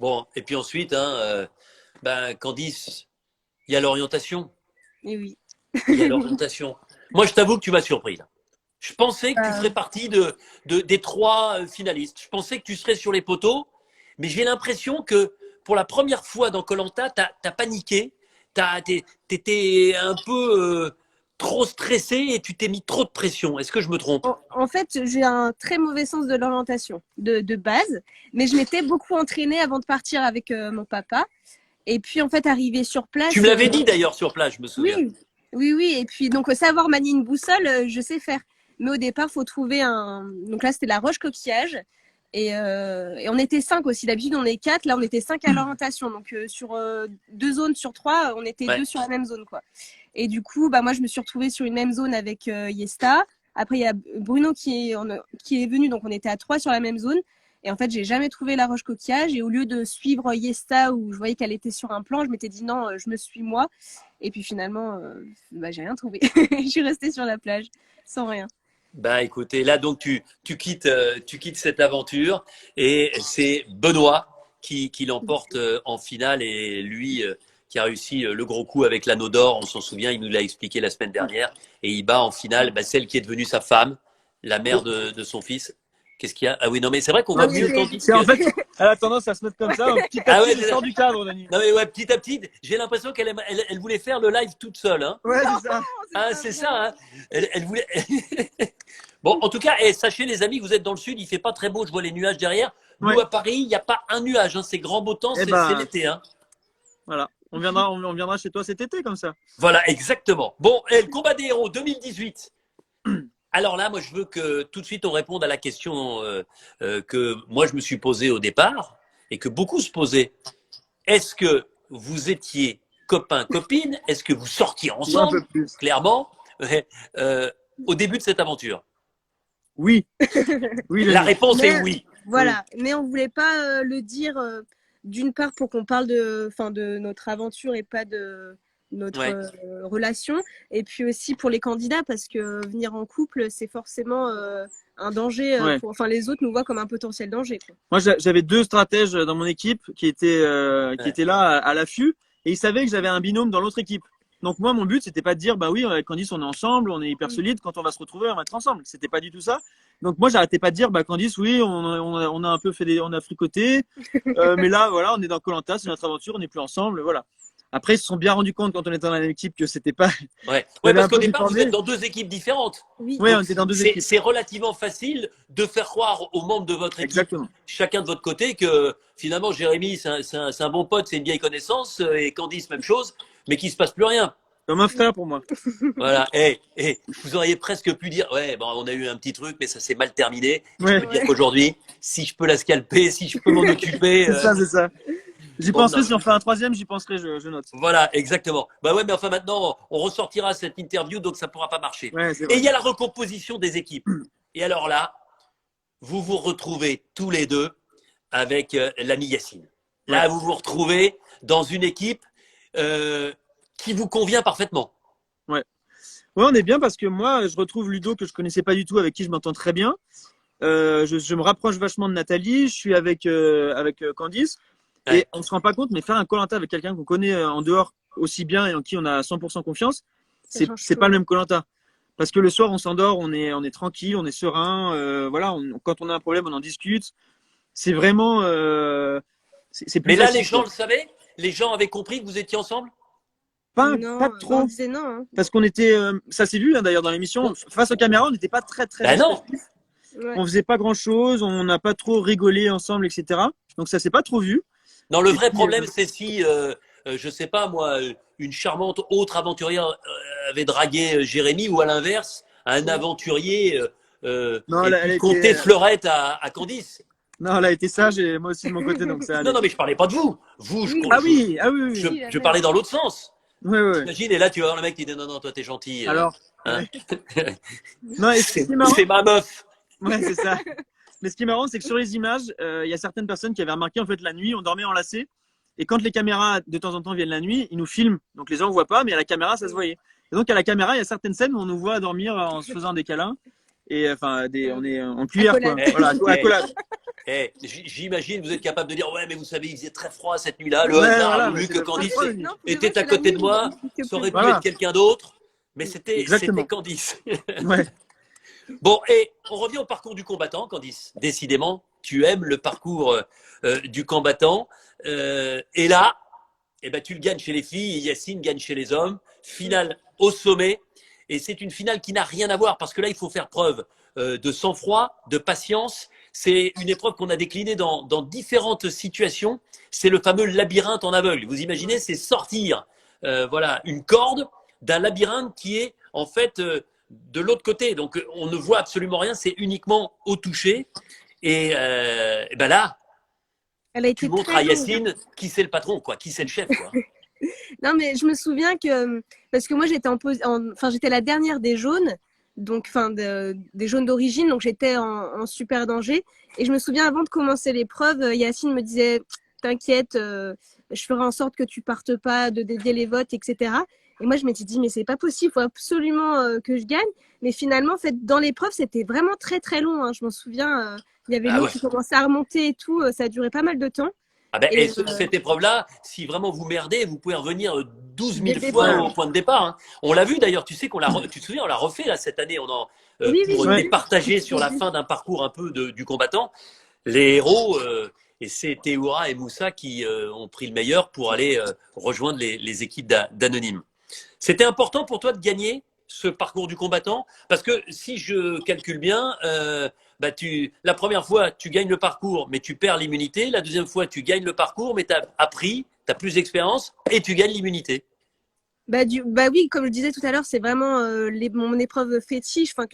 Bon, et puis ensuite, Candice, il y a l'orientation. Et oui. Il y a l'orientation. Moi, je t'avoue que tu m'as surpris là. Je pensais que tu ferais partie des 3 finalistes. Je pensais que tu serais sur les poteaux, mais j'ai l'impression que pour la première fois dans Koh-Lanta, t'as paniqué, t'étais un peu trop stressé et tu t'es mis trop de pression. Est-ce que je me trompe? En fait, j'ai un très mauvais sens de l'orientation de base, mais je m'étais beaucoup entraînée avant de partir avec mon papa. Et puis, en fait, arrivé sur place… Tu me l'avais dit d'ailleurs sur place, je me souviens. Oui. Et puis, donc, savoir manier une boussole, je sais faire. Mais au départ, il faut trouver un… Donc là, c'était la roche coquillage. Et on était 5 aussi. D'habitude, on est 4. Là, on était 5 à l'orientation. Donc, sur 2 zones sur 3, on était 2 sur la même zone, quoi. Et du coup, moi, je me suis retrouvée sur une même zone avec Yesta. Après, il y a Bruno qui est venu. Donc, on était à 3 sur la même zone. Et en fait, j'ai jamais trouvé la roche coquillage. Et au lieu de suivre Yesta, où je voyais qu'elle était sur un plan, je m'étais dit non, je me suis moi. Et puis finalement, j'ai rien trouvé. Je suis restée sur la plage, sans rien. Écoutez, là donc tu quittes cette aventure et c'est Benoît qui l'emporte en finale et lui qui a réussi le gros coup avec l'anneau d'or. On s'en souvient, il nous l'a expliqué la semaine dernière. Et il bat en finale celle qui est devenue sa femme, la mère de son fils. Qu'est-ce qu'il y a? Ah oui, non, mais c'est vrai qu'on voit mieux Candice. C'est en fait, elle a tendance à se mettre comme ça, petit à petit, elle sort du cadre, Dani. Non, mais ouais, petit à petit, j'ai l'impression elle voulait faire le live toute seule. Hein. Ouais, c'est ça. Ah, c'est ça. Hein. Elle voulait. Bon, en tout cas, sachez les amis, vous êtes dans le sud, il fait pas très beau, je vois les nuages derrière. Nous, Ouais. à Paris, il n'y a pas un nuage. Hein. C'est grand beau temps, c'est l'été. Hein. Voilà. On viendra chez toi cet été, comme ça. Voilà, exactement. Bon, le combat des héros 2018. Alors là, moi, je veux que tout de suite on réponde à la question que moi je me suis posée au départ et que beaucoup se posaient. Est-ce que vous étiez copains, copines? Est-ce que vous sortiez ensemble? Un peu plus. Clairement, au début de cette aventure. Oui. Oui. La réponse est oui. Voilà, mais on voulait pas le dire d'une part pour qu'on parle de notre aventure et pas de notre relation, et puis aussi pour les candidats parce que venir en couple c'est forcément un danger. Les autres nous voient comme un potentiel danger, quoi. Moi, j'avais 2 stratèges dans mon équipe qui étaient là à l'affût, et ils savaient que j'avais un binôme dans l'autre équipe. Donc moi, mon but, c'était pas de dire, bah oui, avec Candice, on est ensemble, on est hyper solide, quand on va se retrouver, on va être ensemble. C'était pas du tout ça. Donc moi, j'arrêtais pas de dire, bah Candice, oui, on a un peu on a fricoté, mais là, voilà, on est dans koh, c'est notre aventure, on n'est plus ensemble, voilà. Après, ils se sont bien rendus compte quand on était dans la même équipe que c'était pas. Ouais, parce qu'au départ, vous êtes dans 2 équipes différentes. Oui, on était dans 2 équipes. C'est relativement facile de faire croire aux membres de votre équipe, Exactement. chacun de votre côté, que finalement, Jérémy, c'est un bon pote, c'est une vieille connaissance, et Candice, même chose, mais qu'il se passe plus rien. Comme un frère pour moi. Voilà. Vous auriez presque pu dire, ouais, bon, on a eu un petit truc, mais ça s'est mal terminé. Ouais. Je peux dire qu'aujourd'hui, si je peux la scalper, si je peux m'en occuper. C'est ça. J'y penserai, si on fait un 3e, j'y penserai, je note. Voilà, exactement. Bah ouais, mais enfin maintenant, on ressortira cette interview, donc ça pourra pas marcher. Ouais, c'est Et vrai. il y a la recomposition des équipes. Et alors là, vous vous retrouvez tous les deux avec l'ami Yacine. Là, vous vous retrouvez dans une équipe qui vous convient parfaitement. Ouais, on est bien parce que moi, je retrouve Ludo que je connaissais pas du tout, avec qui je m'entends très bien. Je me rapproche vachement de Nathalie. Je suis avec Candice. Ouais. Et on se rend pas compte, mais faire un Koh-Lanta avec quelqu'un qu'on connaît en dehors aussi bien et en qui on a 100% confiance, c'est pas le même Koh-Lanta. Parce que le soir, on s'endort, on est tranquille, on est serein. Voilà, quand on a un problème, on en discute. C'est vraiment. C'est plus Mais là, facile, les gens quoi. le savaient? Les gens avaient compris que vous étiez ensemble? Pas trop. On disait non, hein. Parce qu'on était. Ça s'est vu, hein, d'ailleurs, dans l'émission. Face aux caméras, on n'était pas très. Ben non. Ouais. On faisait pas grand chose, on n'a pas trop rigolé ensemble, etc. Donc ça s'est pas trop vu. Non, le vrai problème, c'est si, je sais pas moi, une charmante autre aventurière avait dragué Jérémy, ou à l'inverse, un aventurier comptait fleurette à Candice. Non, elle a été sage et moi aussi de mon côté, donc ça allait. Non, mais je parlais pas de vous. Vous, Oui. je parlais dans l'autre sens. Ouais. Imagine, et là, tu vas voir le mec qui dit non, toi, t'es gentil. Alors, hein. non, et C'est ma meuf. Ouais, c'est ça. Mais ce qui est marrant, c'est que sur les images, il y a certaines personnes qui avaient remarqué, en fait, la nuit, on dormait enlacés. Et quand les caméras, de temps en temps, viennent la nuit, ils nous filment. Donc les gens ne voient pas, mais à la caméra, ça se voyait. Et donc à la caméra, il y a certaines scènes où on nous voit dormir en se faisant des câlins. Et enfin, on est en cuillère, quoi. Voilà, accolade. J'imagine, vous êtes capable de dire, ouais, mais vous savez, il faisait très froid cette nuit-là. Le hasard a voulu que Candice était à côté de moi. Ça aurait pu être quelqu'un d'autre. Mais c'était Candice. Ouais. Bon, et on revient au parcours du combattant, Candice. Décidément, tu aimes le parcours du combattant. Et là, tu le gagnes chez les filles et Yacine gagne chez les hommes. Finale au sommet. Et c'est une finale qui n'a rien à voir parce que là, il faut faire preuve de sang-froid, de patience. C'est une épreuve qu'on a déclinée dans différentes situations. C'est le fameux labyrinthe en aveugle. Vous imaginez, c'est sortir une corde d'un labyrinthe qui est en fait de l'autre côté. Donc, on ne voit absolument rien. C'est uniquement au toucher. Et là, tu montres à Yacine qui c'est le patron, quoi, qui c'est le chef, quoi. Non, mais je me souviens que, parce que moi j'étais la dernière des jaunes, donc des jaunes d'origine, donc j'étais en super danger. Et je me souviens, avant de commencer l'épreuve, Yacine me disait, t'inquiète, je ferai en sorte que tu partes pas, de dédier les votes, etc. Et moi je m'étais dit, mais c'est pas possible, il faut absolument que je gagne. Mais finalement, en fait, dans l'épreuve, c'était vraiment très très long, hein. Je m'en souviens, il y avait l'eau qui commençait à remonter et tout, ça a duré pas mal de temps. Ah ben, Et, cette épreuve-là, si vraiment vous merdez, vous pouvez revenir 12 000 des fois départ. au point de départ. Hein. On l'a vu d'ailleurs, tu sais tu te souviens, on l'a refait là cette année, Oui, oui, pour j'ai Ouais. vu. départager sur la fin d'un parcours un peu du combattant. Les héros, et c'est Théoura et Moussa qui ont pris le meilleur pour aller rejoindre les équipes d'anonymes. C'était important pour toi de gagner ce parcours du combattant parce que si je calcule bien, la première fois tu gagnes le parcours mais tu perds l'immunité, la deuxième fois tu gagnes le parcours mais tu as appris, tu as plus d'expérience et tu gagnes l'immunité. Bah oui, comme je disais tout à l'heure, c'est vraiment mon épreuve fétiche, enfin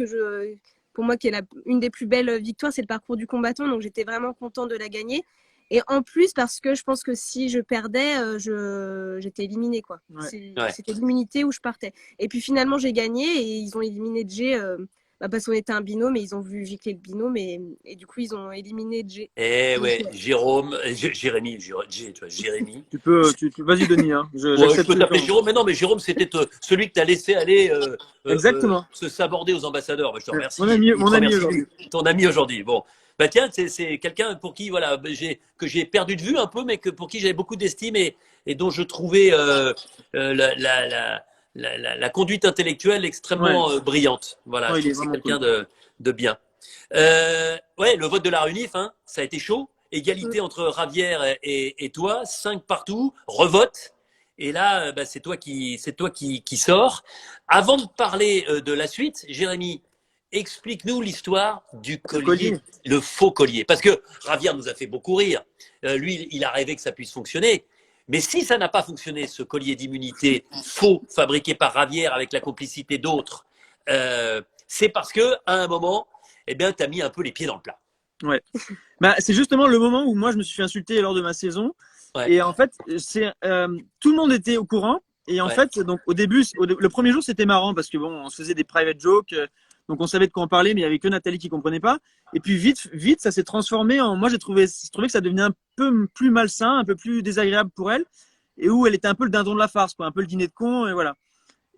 pour moi qui est une des plus belles victoires, c'est le parcours du combattant, donc j'étais vraiment contente de la gagner. Et en plus parce que je pense que si je perdais, j'étais éliminée quoi. Ouais. Ouais. C'était l'immunité où je partais. Et puis finalement j'ai gagné et ils ont éliminé Jay parce qu'on était un binôme et ils ont vu gicler le binôme et du coup ils ont éliminé Jay. Et Donc, ouais, Jérôme, Jérémy, Jérémy. Vas-y, Denis, hein. Ouais, je J'accepte peux tout le t'appeler temps. Jérôme, mais non, mais Jérôme, c'était celui que tu as laissé aller Exactement. se saborder aux ambassadeurs. Bah, je te remercie. Mon te ami remercie, aujourd'hui. ton ami aujourd'hui. Bon, bah tiens, c'est quelqu'un pour qui voilà, que j'ai perdu de vue un peu, mais pour qui j'avais beaucoup d'estime et dont je trouvais la conduite intellectuelle extrêmement brillante. Voilà, Ouais, je il est trouve que c'est vraiment quelqu'un cool. de bien. Ouais, le vote de la Runif, hein, ça a été chaud. Égalité entre Ravière et toi, 5 partout, revote. Et là, c'est toi qui sors. Avant de parler de la suite, Jérémy, explique-nous l'histoire du Le collier, collier. le faux collier. Parce que Ravière nous a fait beaucoup rire. Lui, il a rêvé que ça puisse fonctionner. Mais si ça n'a pas fonctionné, ce collier d'immunité faux fabriqué par Ravière avec la complicité d'autres, c'est parce que à un moment, eh bien, tu as mis un peu les pieds dans le plat. Ouais. Bah, c'est justement le moment où moi je me suis fait insulter lors de ma saison. Ouais. Et en fait, tout le monde était au courant. Et en Ouais. fait, donc au début, le premier jour, c'était marrant parce que bon, on se faisait des private jokes, donc on savait de quoi on parlait, mais il y avait que Nathalie qui comprenait pas. Et puis vite, ça s'est transformé en. Moi, j'ai trouvé que ça devenait un peu plus malsain, un peu plus désagréable pour elle, et où elle était un peu le dindon de la farce, quoi, un peu le dîner de con, et voilà.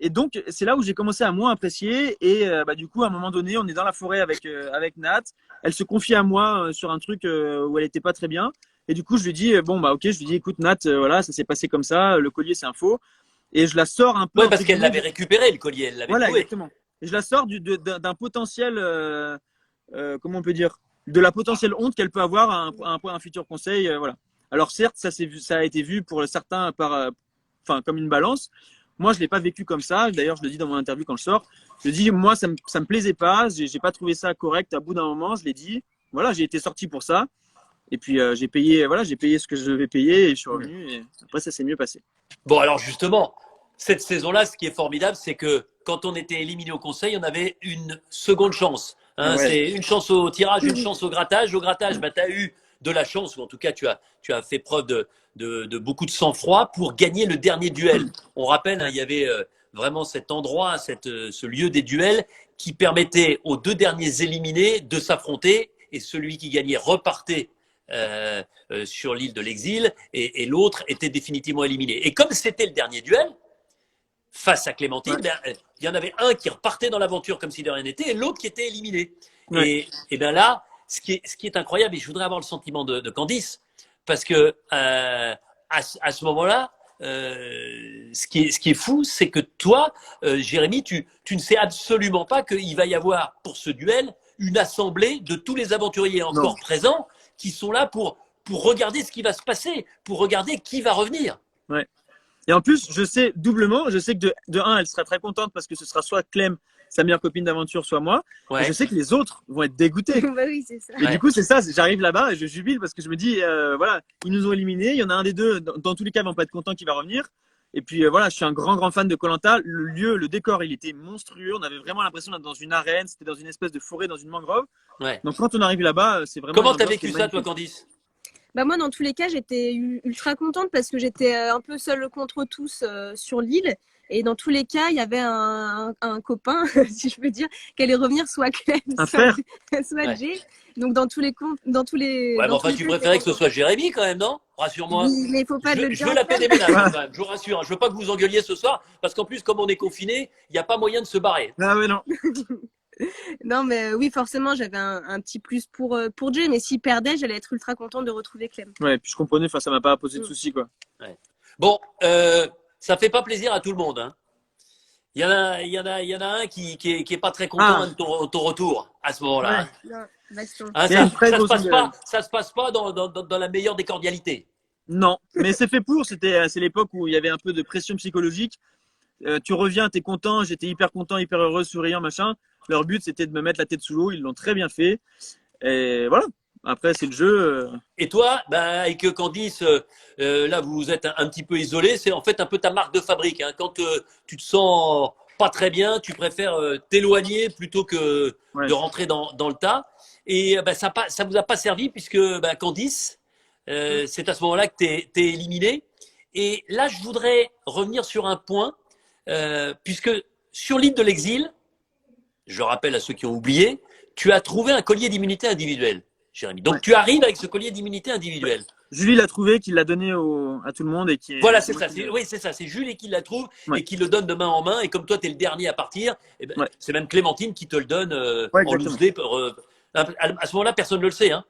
Et donc, c'est là où j'ai commencé à moins apprécier. Et du coup, à un moment donné, on est dans la forêt avec Nat. Elle se confie à moi sur un truc où elle était pas très bien. Et du coup, je lui dis, ok, je lui dis, écoute, Nat, voilà, ça s'est passé comme ça, le collier, c'est un faux. Et je la sors un peu, Ouais, entre parce qu'elle guillemets, l'avait récupéré, le collier, elle l'avait voilà, trouvé. exactement. Et je la sors d'un potentiel, comment on peut dire, de la potentielle honte qu'elle peut avoir à un futur conseil, voilà. Alors certes, ça a été vu pour certains comme une balance. Moi, je l'ai pas vécu comme ça. D'ailleurs, je le dis dans mon interview quand je sors. Je dis, moi, ça me plaisait pas. J'ai pas trouvé ça correct. À bout d'un moment, je l'ai dit. Voilà, j'ai été sorti pour ça. Et puis j'ai payé ce que je devais payer et je suis revenu. Et après, ça s'est mieux passé. Bon, alors justement, cette saison-là, ce qui est formidable, c'est que quand on était éliminé au conseil, on avait une seconde chance. Hein, Ouais. c'est une chance au tirage, une chance au grattage. Au grattage, tu as eu de la chance, ou en tout cas, tu as fait preuve de beaucoup de sang-froid pour gagner le dernier duel. On rappelle, hein, il y avait vraiment cet endroit, ce lieu des duels qui permettait aux deux derniers éliminés de s'affronter et celui qui gagnait repartait sur l'île de l'exil et l'autre était définitivement éliminé. Et comme c'était le dernier duel, face à Clémentine, il y en avait un qui repartait dans l'aventure comme si de rien n'était et l'autre qui était éliminé. Ouais. Et bien là, ce qui est incroyable, et je voudrais avoir le sentiment de Candice, parce que à ce moment-là, ce qui est fou, c'est que toi, Jérémy, tu ne sais absolument pas qu'il va y avoir pour ce duel une assemblée de tous les aventuriers encore présents qui sont là pour regarder ce qui va se passer, pour regarder qui va revenir. Ouais. Et en plus, je sais doublement, je sais que de un, elle sera très contente parce que ce sera soit Clem, sa meilleure copine d'aventure, soit moi. Ouais. Et je sais que les autres vont être dégoûtés. Bah oui, c'est ça. Et du coup, c'est ça, j'arrive là-bas et je jubile parce que je me dis, voilà, ils nous ont éliminés. Il y en a un des deux, dans tous les cas, ils vont pas être contents qui va revenir. Et puis voilà, je suis un grand fan de Koh-Lanta. Le lieu, le décor, il était monstrueux. On avait vraiment l'impression d'être dans une arène. C'était dans une espèce de forêt, dans une mangrove. Ouais. Donc quand on arrive là-bas, c'est vraiment. Comment t'as vécu ça, toi, Candice? Bah moi, dans tous les cas, j'étais ultra contente parce que j'étais un peu seule contre tous sur l'île. Et dans tous les cas, il y avait un copain, si je peux dire, qui allait revenir soit Clem, frère. soit Jay. Donc dans tous les comptes, dans tous les. Ouais, mais enfin, tu préférais que ce soit Jérémy quand même, non? Rassure-moi. Oui, mais il faut pas le Je dire. veux la paix des ménages quand même, je vous rassure. Je veux pas que vous engueuliez ce soir, parce qu'en plus, comme on est confiné, il n'y a pas moyen de se barrer. Ah ouais, non. Non, mais oui, forcément, j'avais un petit plus pour Jay, mais s'il perdait, j'allais être ultra contente de retrouver Clem. Ouais, puis je comprenais, enfin, ça m'a pas posé de Mm. soucis, quoi. Ouais. Bon, ça fait pas plaisir à tout le monde, hein. Il y en a un qui est pas très content Ah, de ton retour à ce moment-là, ouais. hein. Non, baston. Hein, Il y a ça, une très ça se grosse passe engueulade. pas, ça se passe pas dans la meilleure des cordialités. Non, mais c'est fait pour. C'est l'époque où il y avait un peu de pression psychologique. Tu reviens, t'es content. J'étais hyper content, hyper heureux, souriant, machin. Leur but, c'était de me mettre la tête sous l'eau. Ils l'ont très bien fait. Et voilà. Après, c'est le jeu. Et toi, bah, avec Candice, là, vous êtes un petit peu isolé. C'est en fait un peu ta marque de fabrique, hein. Quand tu te sens pas très bien, tu préfères t'éloigner plutôt que Ouais. de rentrer dans le tas. Et bah, ça vous a pas servi puisque bah, Candice, c'est à ce moment-là que t'es éliminé. Et là, je voudrais revenir sur un point, puisque sur l'île de l'exil, je rappelle à ceux qui ont oublié, tu as trouvé un collier d'immunité individuelle, Jérémy. Donc Ouais. tu arrives avec ce collier d'immunité individuelle. Julie l'a trouvé, qu'il l'a donné à tout le monde et qui est. Voilà, c'est ça. moi qui- Oui, c'est ça. C'est Jules qui la trouve Ouais. et qui le donne de main en main. Et comme toi, tu es le dernier à partir, eh ben, Ouais. c'est même Clémentine qui te le donne Ouais, en exactement. loose day. À ce moment-là, personne ne le sait, hein.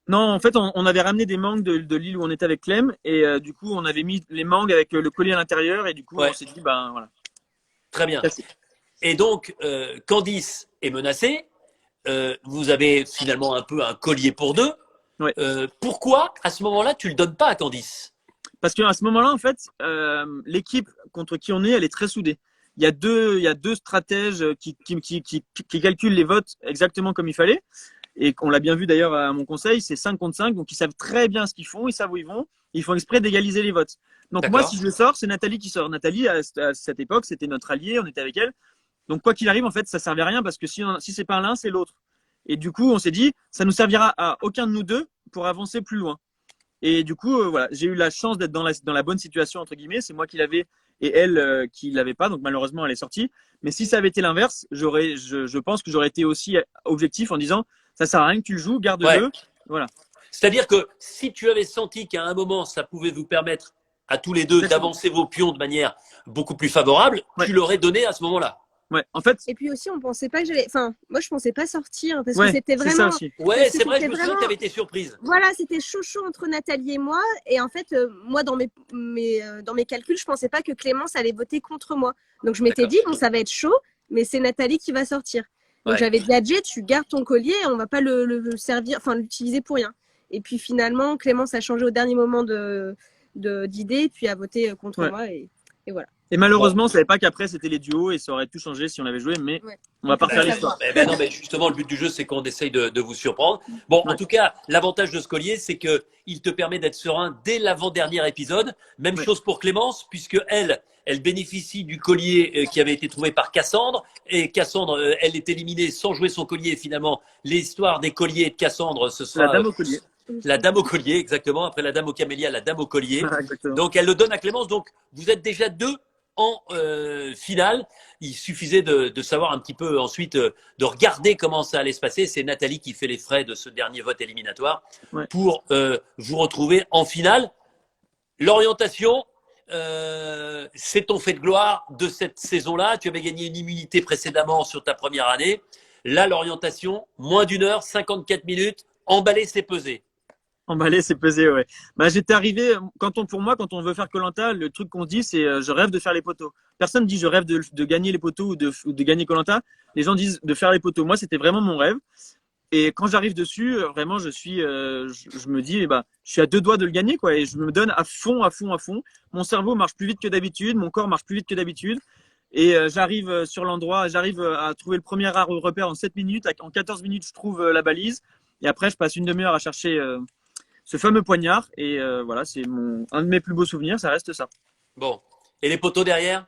Non, en fait, on avait ramené des mangues de l'île où on était avec Clem et du coup, on avait mis les mangues avec le collier à l'intérieur et du coup, Ouais. on s'est dit, ben voilà. Très bien. Cassé. Et donc, Candice est menacée. Vous avez finalement un peu un collier pour deux. Ouais. Pourquoi, à ce moment-là, tu le donnes pas à Candice? Parce qu'à ce moment-là, en fait, l'équipe contre qui on est, elle est très soudée. Il y a deux stratèges qui calculent les votes exactement comme il fallait. Et qu'on l'a bien vu d'ailleurs à mon conseil, c'est 5 contre 5. Donc ils savent très bien ce qu'ils font, ils savent où ils vont. Ils font exprès d'égaliser les votes. Donc moi, D'accord. si je le sors, c'est Nathalie qui sort. Nathalie, à cette époque, c'était notre alliée, on était avec elle. Donc quoi qu'il arrive, en fait, ça servait à rien parce que si c'est pas l'un, c'est l'autre. Et du coup, on s'est dit, ça nous servira à aucun de nous deux pour avancer plus loin. Et du coup, voilà, j'ai eu la chance d'être dans la bonne situation, entre guillemets. C'est moi qui l'avais et elle qui l'avait pas. Donc malheureusement, elle est sortie. Mais si ça avait été l'inverse, je pense que j'aurais été aussi objectif en disant, ça sert à rien que tu le joues, garde-le. Ouais. Voilà. C'est-à-dire que si tu avais senti qu'à un moment, ça pouvait vous permettre à tous les deux Exactement. d'avancer vos pions de manière beaucoup plus favorable, Ouais. tu l'aurais donné à ce moment-là. Ouais. En fait, Et puis aussi, on pensait pas que j'allais. Enfin, moi, je pensais pas sortir parce ouais, que c'était c'est ça vraiment. aussi. Ouais, Parce que c'est vrai, je c'était me souviens que vraiment- tu avais été surprise. Voilà, c'était chaud entre Nathalie et moi. Et en fait, moi, dans mes calculs, je pensais pas que Clémence allait voter contre moi. Donc, je m'étais D'accord. dit, bon, ça va être chaud, mais c'est Nathalie qui va sortir. Donc, Ouais. j'avais dit à Jay, tu gardes ton collier, on va pas le servir, enfin, l'utiliser pour rien. Et puis, finalement, Clémence a changé au dernier moment d'idée, puis a voté contre Ouais. moi. Et voilà. Et malheureusement, on savait pas qu'après c'était les duos et ça aurait tout changé si on avait joué. Mais Ouais. on va pas On peut refaire pas l'histoire. Ben non, mais justement, le but du jeu, c'est qu'on essaye de vous surprendre. Bon, en Ouais. tout cas, l'avantage de ce collier, c'est que il te permet d'être serein dès l'avant-dernier épisode. Même Ouais. chose pour Clémence, puisque elle bénéficie du collier qui avait été trouvé par Cassandre. Et Cassandre, elle est éliminée sans jouer son collier. Finalement, l'histoire des colliers de Cassandre, ce C'est la sera dame au collier. la dame au collier, exactement. Après la dame au camélia, la dame au collier. Exactement. Donc, elle le donne à Clémence. Donc, vous êtes déjà deux en finale. Il suffisait de savoir un petit peu ensuite, de regarder comment ça allait se passer. C'est Nathalie qui fait les frais de ce dernier vote éliminatoire Ouais. pour vous retrouver en finale. L'orientation, c'est ton fait de gloire de cette saison-là. Tu avais gagné une immunité précédemment sur ta première année. Là, l'orientation, moins d'une heure, 54 minutes, emballé, c'est pesé. Emballé, c'est pesé, ouais. Bah, j'étais arrivé, pour moi, quand on veut faire Koh-Lanta, le truc qu'on dit, c'est je rêve de faire les poteaux. Personne dit je rêve de gagner les poteaux ou de gagner Koh-Lanta. Les gens disent de faire les poteaux. Moi, c'était vraiment mon rêve. Et quand j'arrive dessus, vraiment, je me dis, je suis à deux doigts de le gagner, quoi. Et je me donne à fond, à fond, à fond. Mon cerveau marche plus vite que d'habitude, mon corps marche plus vite que d'habitude. Et j'arrive sur l'endroit, j'arrive à trouver le premier repère en 7 minutes. En 14 minutes, je trouve la balise. Et après, je passe une demi-heure à chercher ce fameux poignard. Et voilà, c'est un de mes plus beaux souvenirs, ça reste ça. Bon. Et les poteaux derrière?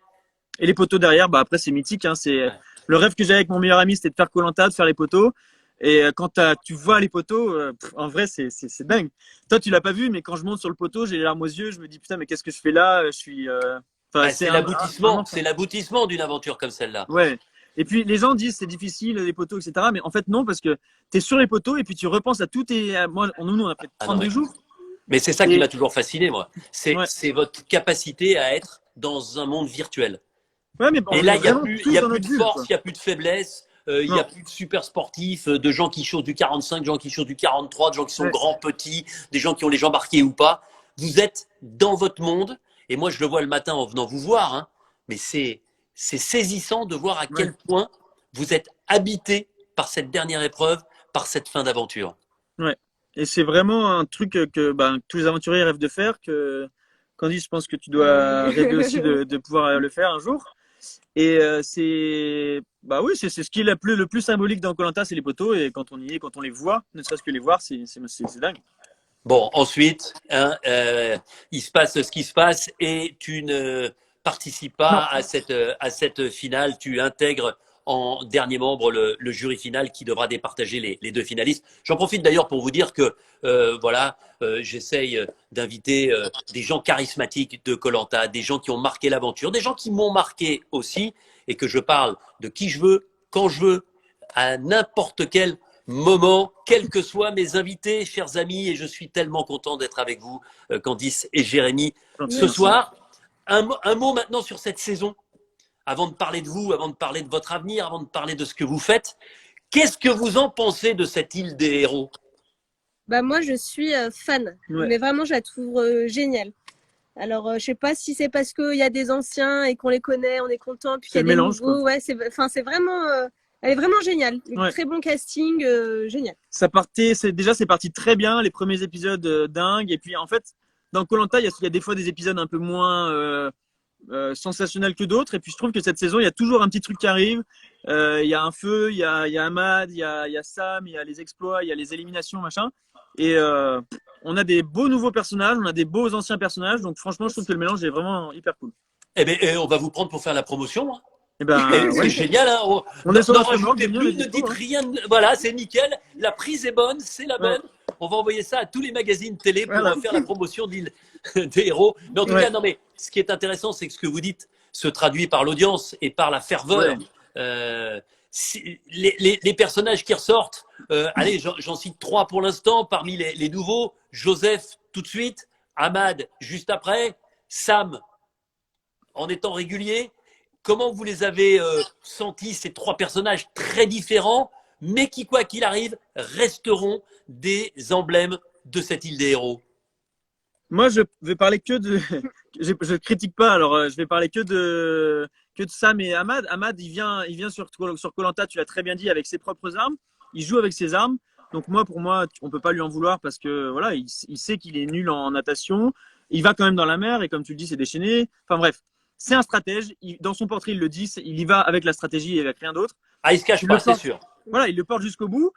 Et les poteaux derrière, après, c'est mythique. Hein, c'est le rêve que j'avais avec mon meilleur ami, c'était de faire Koh-Lanta, de faire les poteaux. Et quand tu vois les poteaux, en vrai, c'est dingue. Toi, tu l'as pas vu, mais quand je monte sur le poteau, j'ai les larmes aux yeux. Je me dis, putain, mais qu'est-ce que je fais là? Je suis. C'est l'aboutissement d'une aventure comme celle-là. Ouais. Et puis les gens disent c'est difficile les poteaux, etc. Mais en fait non, parce que tu es sur les poteaux et puis tu repenses à tout tes. Moi, nous on a fait 32 jours. Mais c'est ça qui m'a toujours fasciné, moi. C'est votre capacité à être dans un monde virtuel. Ouais, mais et là, il n'y a plus de force, il n'y a plus de faiblesse. Il n'y a plus de super sportifs, de gens qui chantent du 45, de gens qui chantent du 43, de gens qui sont grands, petits, des gens qui ont les jambes arquées ou pas. Vous êtes dans votre monde. Et moi, je le vois le matin en venant vous voir. Hein, mais c'est saisissant de voir à quel point vous être habité par cette dernière épreuve, par cette fin d'aventure. Ouais. Et c'est vraiment un truc que tous les aventuriers rêvent de faire. Que Candice, je pense que tu dois rêver aussi de pouvoir le faire un jour. Et c'est ce qui est le plus symbolique dans Koh-Lanta, c'est les poteaux. Et quand on y est, quand on les voit, ne serait-ce que les voir, c'est dingue. Bon, ensuite, il se passe ce qui se passe et tu ne participes pas à cette finale. Tu intègres en dernier membre le jury final qui devra départager les deux finalistes. J'en profite d'ailleurs pour vous dire que j'essaye d'inviter des gens charismatiques de Koh-Lanta, des gens qui ont marqué l'aventure, des gens qui m'ont marqué aussi et que je parle de qui je veux, quand je veux, à n'importe quel moment, quels que soient mes invités, chers amis, et je suis tellement content d'être avec vous, Candice et Jérémy, ce soir. Un mot maintenant sur cette saison, avant de parler de vous, avant de parler de votre avenir, avant de parler de ce que vous faites. Qu'est-ce que vous en pensez de cette île des héros? Moi, je suis fan, mais vraiment, je la trouve géniale. Alors, je sais pas si c'est parce qu'il y a des anciens et qu'on les connaît, on est content, puis qu'il y a des nouveaux. Ouais, c'est vraiment... Elle est vraiment géniale. Très bon casting, génial. C'est parti très bien. Les premiers épisodes dingues. Et puis en fait, dans Koh-Lanta, il y a des fois des épisodes un peu moins sensationnels que d'autres. Et puis je trouve que cette saison, il y a toujours un petit truc qui arrive. Il y a un feu, il y a Ahmad, il y a Sam, il y a les exploits, il y a les éliminations, machin. Et on a des beaux nouveaux personnages, on a des beaux anciens personnages. Donc franchement, je trouve que le mélange est vraiment hyper cool. Eh bien, on va vous prendre pour faire la promotion. Hein. C'est génial, hein. On est sur notre rajoutez plus, ne dites rien. Voilà, c'est nickel. La prise est bonne, c'est la bonne. On va envoyer ça à tous les magazines télé pour faire la promotion d'île des héros. Mais en tout cas, mais ce qui est intéressant, c'est que ce que vous dites se traduit par l'audience et par la ferveur. Les personnages qui ressortent, allez, j'en cite 3 pour l'instant. Parmi les nouveaux, Joseph tout de suite, Ahmad juste après, Sam en étant régulier. Comment vous les avez sentis, ces 3 personnages très différents, mais qui, quoi qu'il arrive, resteront des emblèmes de cette île des héros? Moi, je vais parler que de... je critique pas, alors je vais parler que de Sam et Ahmad. Ahmad, il vient sur Koh-Lanta, tu l'as très bien dit, avec ses propres armes. Il joue avec ses armes. Donc pour moi, on peut pas lui en vouloir parce que voilà, il sait qu'il est nul en natation. Il va quand même dans la mer et comme tu le dis, c'est déchaîné. Enfin bref. C'est un stratège. Dans son portrait, il le dit. Il y va avec la stratégie et avec rien d'autre. Ah, il se cache pas, c'est sûr. Voilà, il le porte jusqu'au bout.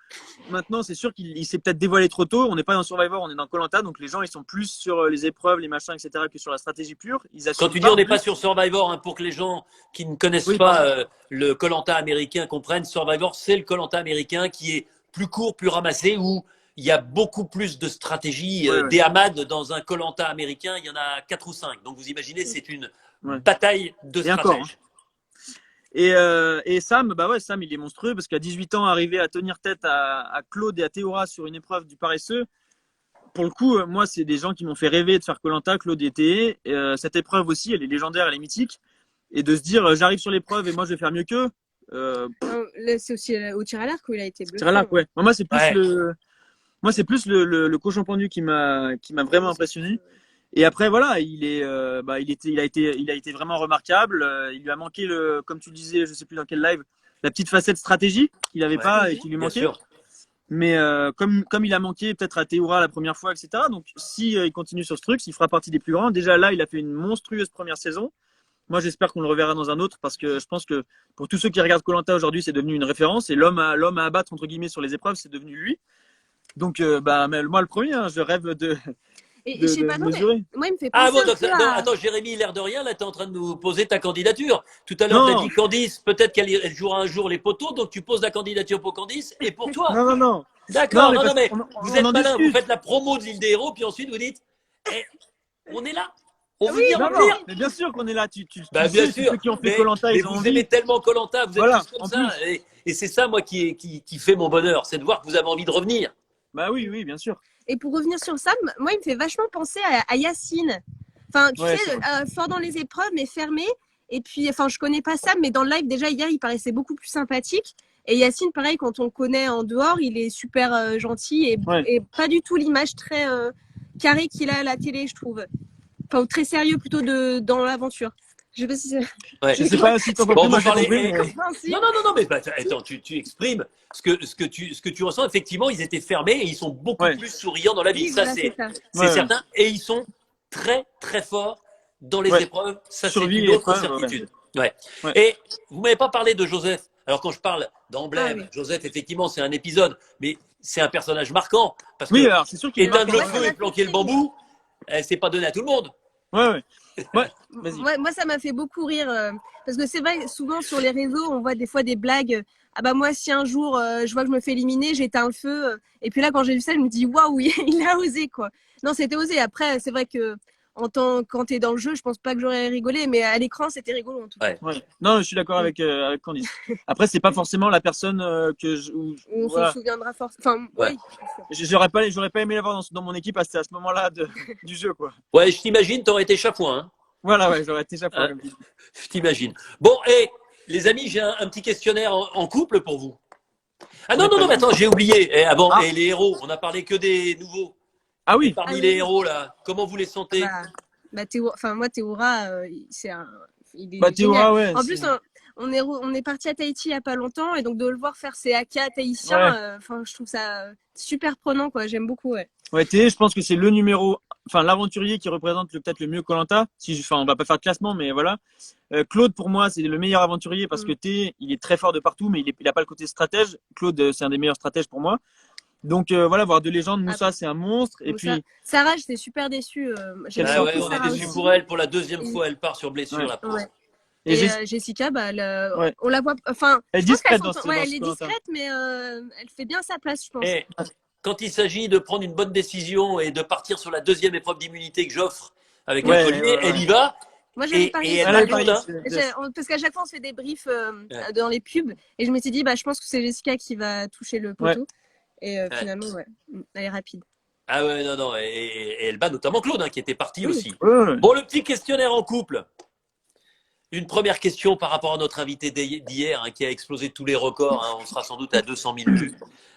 Maintenant, c'est sûr qu'il s'est peut-être dévoilé trop tôt. On n'est pas dans Survivor, on est dans Koh-Lanta. Donc, les gens, ils sont plus sur les épreuves, les machins, etc., que sur la stratégie pure. Quand tu dis on n'est pas sur Survivor, hein, pour que les gens qui ne connaissent pas le Koh-Lanta américain comprennent, Survivor, c'est le Koh-Lanta américain qui est plus court, plus ramassé, où il y a beaucoup plus de stratégie. Des Ahmad dans un Koh-Lanta américain, il y en a 4 ou 5. Donc, vous imaginez, c'est une bataille de stratèges. Et Sam, Sam, il est monstrueux parce qu'à 18 ans, arriver à tenir tête à Claude et à Théora sur une épreuve du paresseux, pour le coup, moi, c'est des gens qui m'ont fait rêver de faire Koh-Lanta, Claude et Thé. Cette épreuve aussi, elle est légendaire, elle est mythique. Et de se dire, j'arrive sur l'épreuve et moi, je vais faire mieux qu'eux. C'est aussi au tir à l'arc où il a été bluffant. Tir à l'arc, ouais. Moi, c'est plus le cochon pendu qui m'a vraiment impressionné. Et après, voilà, il a été vraiment remarquable. Il lui a manqué comme tu disais, je sais plus dans quel live, la petite facette stratégique qu'il n'avait pas et qui lui manquait. Mais comme il a manqué peut-être à Théoura la première fois, etc. Donc, si il continue sur ce truc, s'il fera partie des plus grands. Déjà là, il a fait une monstrueuse première saison. Moi, j'espère qu'on le reverra dans un autre parce que je pense que pour tous ceux qui regardent Koh-Lanta aujourd'hui, c'est devenu une référence et l'homme à abattre entre guillemets sur les épreuves, c'est devenu lui. Donc, mais moi le premier, hein, je rêve de. Et je sais pas, non, mais moi, il me fait penser attends, Jérémy, l'air de rien, là, tu es en train de nous poser ta candidature. Tout à l'heure, tu as dit Candice, peut-être qu'elle jouera un jour les poteaux, donc tu poses la candidature pour Candice et pour toi. Non. D'accord, non, mais vous êtes malin, vous faites la promo de l'île des héros, puis ensuite vous dites, on est là. On veut dire non, mais bien sûr qu'on est là. Tu bien sais, sûr. Ceux qui ont fait Koh-Lanta, ils ont vous envie. aimez tellement Koh-Lanta, vous êtes voilà, tous comme ça. Et c'est ça, moi, qui fait mon bonheur, c'est de voir que vous avez envie de revenir. Bah oui, bien sûr. Et pour revenir sur Sam, moi, il me fait vachement penser à Yacine. Enfin, tu sais, fort dans les épreuves, mais fermé. Et puis, enfin, je connais pas Sam, mais dans le live, déjà, hier, il paraissait beaucoup plus sympathique. Et Yacine, pareil, quand on le connaît en dehors, il est super gentil et pas du tout l'image très carrée qu'il a à la télé, je trouve. Enfin, très sérieux plutôt dans l'aventure. Je sais pas si c'est. Ouais. Je sais pas si t'as compris, Bon, moi vous j'ai parlez. compris. Mais... Enfin, si. Non, mais attends, tu exprimes ce que tu ressens. Effectivement, ils étaient fermés et ils sont beaucoup plus souriants dans la vie. Oui, Ça, voilà, c'est certain. Et ils sont très, très forts dans les épreuves. Ça, c'est Survie une et autre épreuve, certitude. Ouais. Et vous m'avez pas parlé de Joseph. Alors, quand je parle d'emblème, Joseph, effectivement, c'est un épisode, mais c'est un personnage marquant. Parce que alors c'est sûr qu'il est éteindre le marquant. feu et planquer le bambou, c'est pas donné à tout le monde. Ouais. Moi, ça m'a fait beaucoup rire parce que c'est vrai, souvent sur les réseaux, on voit des fois des blagues. Ah bah moi, si un jour je vois que je me fais éliminer, j'éteins le feu. Et puis là, quand j'ai vu ça, je me dis waouh, il a osé quoi. Non, c'était osé. Après, c'est vrai que quand t'es dans le jeu, je pense pas que j'aurais rigolé, mais à l'écran, c'était rigolo en tout cas. Ouais. Non, je suis d'accord avec Candice. Après, c'est pas forcément la personne on s'en souviendra forcément. Enfin, oui. J'aurais pas aimé l'avoir dans mon équipe à ce moment-là du jeu, quoi. Ouais, je t'imagine, t'aurais été chafouin. Hein. Voilà, j'aurais été chafouin. Je t'imagine. Bon, et les amis, j'ai un petit questionnaire en couple pour vous. Ah non, mais attends, j'ai oublié. Et les héros, on a parlé que des nouveaux. Ah oui. Et parmi les héros, là, comment vous les sentez? Moi, Théoura, il est Théoura, génial. En plus, on est parti à Tahiti il n'y a pas longtemps et donc de le voir faire ses haka tahitiens, je trouve ça super prenant, quoi. J'aime beaucoup, Théo, je pense que c'est l'aventurier qui représente peut-être le mieux Koh Lanta. On va pas faire de classement, mais voilà. Claude, pour moi, c'est le meilleur aventurier parce que Théo, il est très fort de partout, mais il a pas le côté stratège. Claude, c'est un des meilleurs stratèges pour moi. Donc voir deux légendes, Moussa c'est un monstre. Et puis Sarah, j'étais super déçue. On est déçu pour elle. Pour la deuxième fois, elle part sur blessure. La Et Jessica, on la voit. Enfin, elle est discrète elle est discrète, mais elle fait bien sa place, je pense. Et quand il s'agit de prendre une bonne décision et de partir sur la deuxième épreuve d'immunité que j'offre avec un collier, elle y va. Moi, j'avais parié parce qu'à chaque fois, on se fait des briefs dans les pubs, et je me suis dit, je pense que c'est Jessica qui va toucher le poteau. Et finalement, elle est rapide. Ah ouais, non. Et elle bat notamment Claude, qui était parti aussi. Ouais. Bon, le petit questionnaire en couple. Une première question par rapport à notre invité d'hier, qui a explosé tous les records. On sera sans doute à 200 000 vues.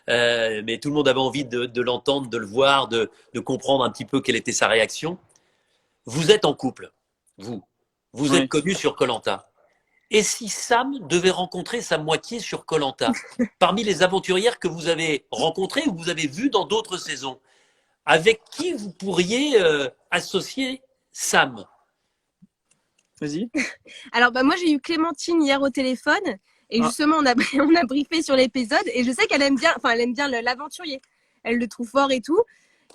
Mais tout le monde avait envie de l'entendre, de le voir, de comprendre un petit peu quelle était sa réaction. Vous êtes en couple, vous êtes connu sur Koh Lanta. Et si Sam devait rencontrer sa moitié sur Koh Lanta, parmi les aventurières que vous avez rencontrées ou que vous avez vues dans d'autres saisons, avec qui vous pourriez associer Sam? Vas-y. Alors, moi, j'ai eu Clémentine hier au téléphone. Et justement, on a briefé sur l'épisode. Et je sais qu'elle aime bien, l'aventurier. Elle le trouve fort et tout.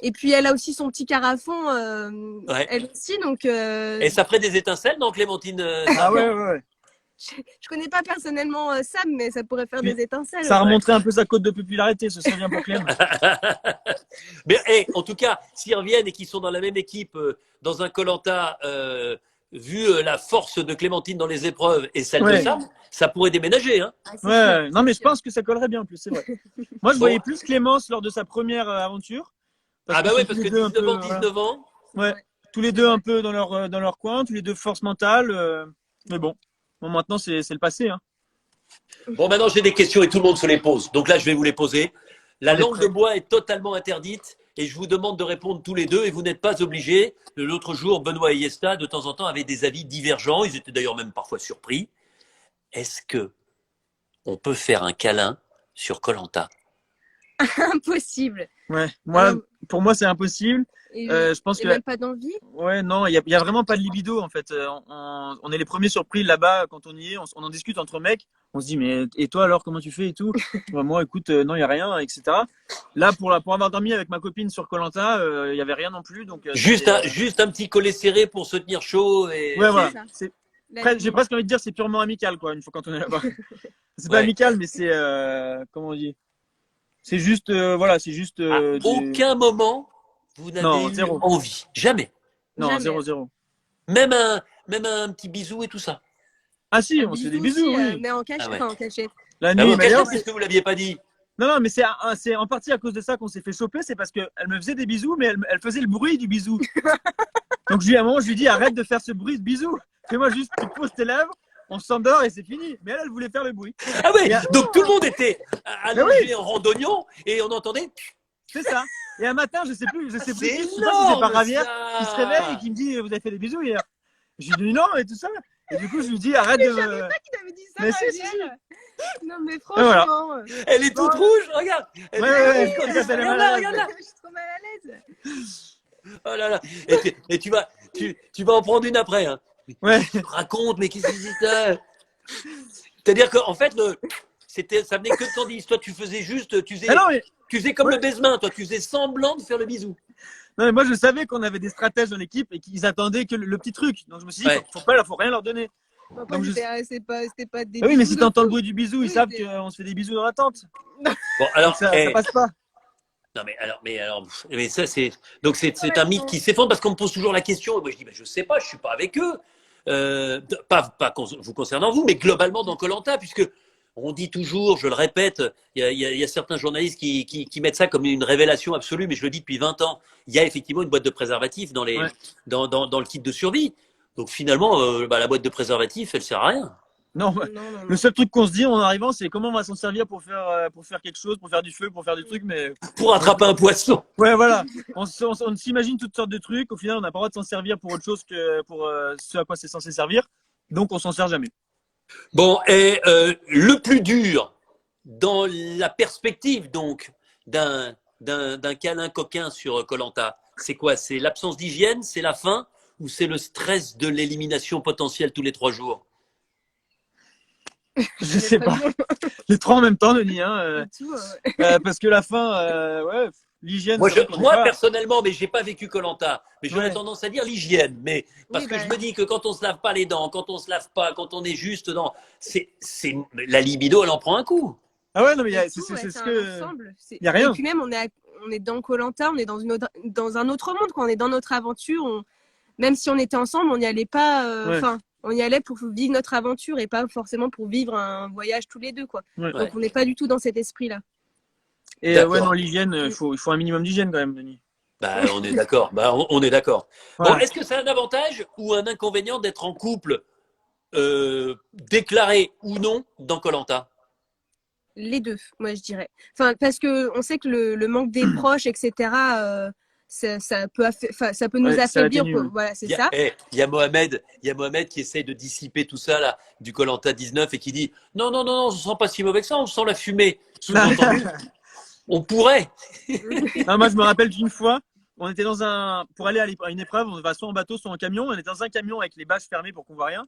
Et puis, elle a aussi son petit carafon. Elle aussi, donc. Et ça ferait des étincelles, non, Clémentine? Ouais. Je connais pas personnellement Sam, mais ça pourrait faire des étincelles. Ça remonterait un peu sa cote de popularité, ce serait bien pour Clem. Mais en tout cas, s'ils reviennent et qu'ils sont dans la même équipe, dans un Koh Lanta, vu la force de Clémentine dans les épreuves et celle de Sam, ça pourrait déménager. Hein. Non, mais je pense que ça collerait bien en plus, c'est vrai. Moi, je voyais plus Clémence lors de sa première aventure. Parce que 19 ans. Ouais, tous les deux un peu dans leur coin, tous les deux force mentale. Mais bon, maintenant, c'est le passé. Hein. Bon, maintenant, j'ai des questions et tout le monde se les pose. Donc là, je vais vous les poser. La langue de bois est totalement interdite et je vous demande de répondre tous les deux et vous n'êtes pas obligés. L'autre jour, Benoît et Yesta, de temps en temps, avaient des avis divergents. Ils étaient d'ailleurs même parfois surpris. Est-ce que on peut faire un câlin sur Koh Lanta? Impossible. Ouais, pour moi, c'est impossible. Je pense que même pas d'envie. Ouais, non, il y a vraiment pas de libido en fait. On est les premiers surpris là-bas quand on y est. On en discute entre mecs. On se dit mais et toi alors comment tu fais et tout. Moi, écoute, non, il y a rien, etc. Là, pour avoir dormi avec ma copine sur Koh Lanta, il y avait rien non plus. Donc juste un petit collet serré pour se tenir chaud et. Ouais, voilà. J'ai presque envie de dire c'est purement amical quoi. Une fois quand on est là-bas. C'est pas amical, mais c'est comment on dit. C'est juste c'est juste. À aucun moment vous n'avez eu envie, jamais. Non, jamais. 0-0. Même un petit bisou et tout ça. Ah si, on se fait des bisous, oui. Mais en cachette, en cachette. La nuit, puisque vous l'aviez pas dit. Non, mais c'est en partie à cause de ça qu'on s'est fait choper, c'est parce qu'elle me faisait des bisous, mais elle faisait le bruit du bisou. Donc à un moment, je lui dis arrête de faire ce bruit de bisou. Fais-moi juste, tu poses tes lèvres, on s'endort et c'est fini. Mais elle voulait faire le bruit. Ah ouais, Et donc tout le monde était allongé oui. en randonnion et on entendait. c'est ça. Et un matin, je sais plus C'est qui, je sais pas si c'est énorme, par Ravière, ça. qui se réveille et qui me dit vous avez fait des bisous hier. Je lui dis non et tout ça. Et du coup, je lui dis arrête de. Je savais pas qu'il avait dit ça, Mais si, Ravière. Non, mais voilà. franchement. Elle est toute rouge, regarde. Elle Ouais, est ouais, toute rouge, ouais, elle est regarde mal là, à l'aise. regarde là. Je suis trop mal à l'aise. Oh là là. Et tu vas en prendre une après. Hein. Ouais. Raconte, mais qu'est-ce que c'est ça? C'est-à-dire qu'en fait, ça venait que de Candice. Toi, tu faisais juste, tu Ah non, mais, faisais comme ouais. le baise-main. Toi, tu faisais semblant de faire le bisou. non, mais moi, je savais qu'on avait des stratèges dans l'équipe et qu'ils attendaient que le petit truc. Donc, je me suis dit, Ouais. faut rien leur donner. Après, Donc, c'était pas des Ah oui, mais si bisous de t'entends le fou. bruit du bisou, ils Oui, savent c'est- qu'on se fait des bisous dans la tente. Bon, alors, Donc, ça passe pas. non, mais ça, c'est un mythe qui s'effondre parce qu'on me pose toujours la question. Et moi, je dis, je sais pas, je suis pas avec eux. Pas vous concernant vous, mais globalement dans koh-Lanta, puisque on dit toujours, je le répète, il y a certains journalistes qui mettent ça comme une révélation absolue, mais je le dis depuis 20 ans, il y a effectivement une boîte de préservatifs dans Ouais. dans le kit de survie. Donc finalement, la boîte de préservatifs, elle sert à rien. Non, Non, le seul truc qu'on se dit en arrivant, c'est comment on va s'en servir pour faire quelque chose, pour faire du feu, pour faire du truc, mais Pour attraper un poisson. ouais, voilà. On s'imagine toutes sortes de trucs. Au final, on n'a pas le droit de s'en servir pour autre chose que pour ce à quoi c'est censé servir. Donc, on s'en sert jamais. Bon, et le plus dur dans la perspective donc d'un câlin coquin sur koh-Lanta, c'est quoi? C'est l'absence d'hygiène, c'est la faim ou c'est le stress de l'élimination potentielle tous les 3 jours? Je sais pas. Les trois en même temps, Denis. Tout, Parce que la faim, ouais, l'hygiène. Moi, c'est vrai qu'on est moi pas- personnellement, mais j'ai pas vécu koh-Lanta, mais j'aurais Ouais. tendance à dire l'hygiène, mais parce Oui, que bah. je me dis que quand on se lave pas les dents, quand on se lave pas, quand on est juste dans, c'est la libido, elle en prend un coup. Ah ouais, non, mais C'est tout, c'est ouais, ce un que. ensemble. Y a rien. Et puis même, on est dans koh-Lanta, on est dans un autre monde, quand on est dans notre aventure. Même si on était ensemble, on n'y allait pas. Ouais. Enfin, on y allait pour vivre notre aventure et pas forcément pour vivre un voyage tous les deux, quoi. Ouais. Donc on n'est pas du tout dans cet esprit-là. Et D'accord. ouais, non, l'hygiène, il faut un minimum d'hygiène quand même, Denis. Bah, on est d'accord. On est d'accord. Voilà. Bon, est-ce que c'est un avantage ou un inconvénient d'être en couple déclaré ou non dans koh-Lanta? Les deux, moi je dirais. Enfin, parce que on sait que le manque des proches, etc. Ça peut nous Ouais, ça affaiblir. l'atténue, Quoi. hein. ouais. Voilà, c'est ça. Il y a Mohamed qui essaye de dissiper tout ça là du koh-Lanta 19 et qui dit non, on se sent pas si mauvais que ça, on sent la fumée. Sous-entendu, on pourrait. Non, moi, je me rappelle qu'une fois, on était pour aller à une épreuve, on va soit en bateau, soit en camion. On était dans un camion avec les bâches fermées pour qu'on voit rien.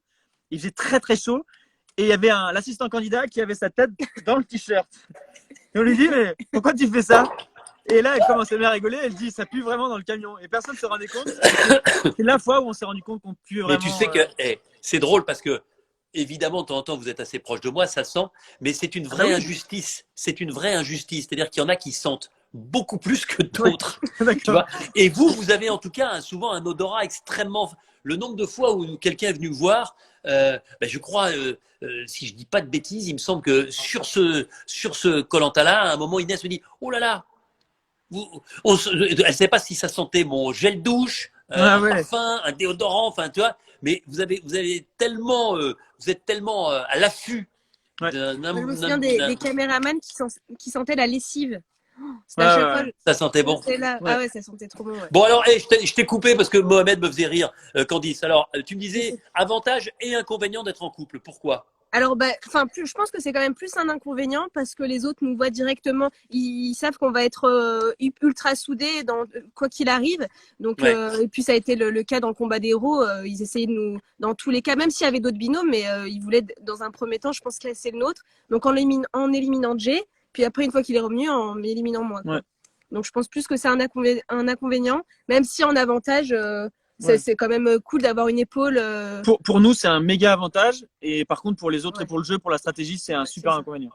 Il faisait très très chaud et il y avait l'assistant candidat qui avait sa tête dans le t-shirt. Et on lui dit mais pourquoi tu fais ça? Et là, elle commence à bien rigoler. Elle dit ça pue vraiment dans le camion et personne ne se rendait compte. C'est la fois où on s'est rendu compte qu'on pue vraiment. Mais tu sais que c'est drôle parce que évidemment, de temps en temps, vous êtes assez proche de moi, ça sent, mais c'est une vraie oui. injustice. C'est une vraie injustice. C'est-à-dire qu'il y en a qui sentent beaucoup plus que d'autres. Tu D'accord. vois. Et vous avez en tout cas souvent un odorat extrêmement. Le nombre de fois où quelqu'un est venu me voir, je crois, si je dis pas de bêtises, il me semble que sur ce koh-Lanta-là, à un moment, Inès me dit oh là là, elle ne savait pas si ça sentait mon gel douche, un parfum, un déodorant, enfin tu vois. Mais vous avez tellement, vous êtes tellement à l'affût. Ouais. Je me souviens des caméramans qui sentaient la lessive. C'était à Ouais, chaque fois. ouais. Ça sentait bon. Là. Ouais. Ah ouais, ça sentait trop bon. Ouais. Bon alors, je t'ai coupé parce que Mohamed me faisait rire, Candice. Alors, tu me disais avantage et inconvénient d'être en couple. Pourquoi? Alors, je pense que c'est quand même plus un inconvénient parce que les autres nous voient directement. Ils savent qu'on va être ultra soudés quoi qu'il arrive. Donc, Ouais. et puis ça a été le cas dans le combat des héros. Ils essayaient de nous, dans tous les cas, même s'il y avait d'autres binômes, mais ils voulaient dans un premier temps, je pense, casser le nôtre. Donc en éliminant Jay, puis après une fois qu'il est revenu, en éliminant moi. Quoi. Ouais. Donc je pense plus que c'est un inconvénient, même si en avantage. C'est quand même cool d'avoir une épaule. Pour nous, c'est un méga avantage. Et par contre, pour les autres Ouais. et pour le jeu, pour la stratégie, c'est un super inconvénient.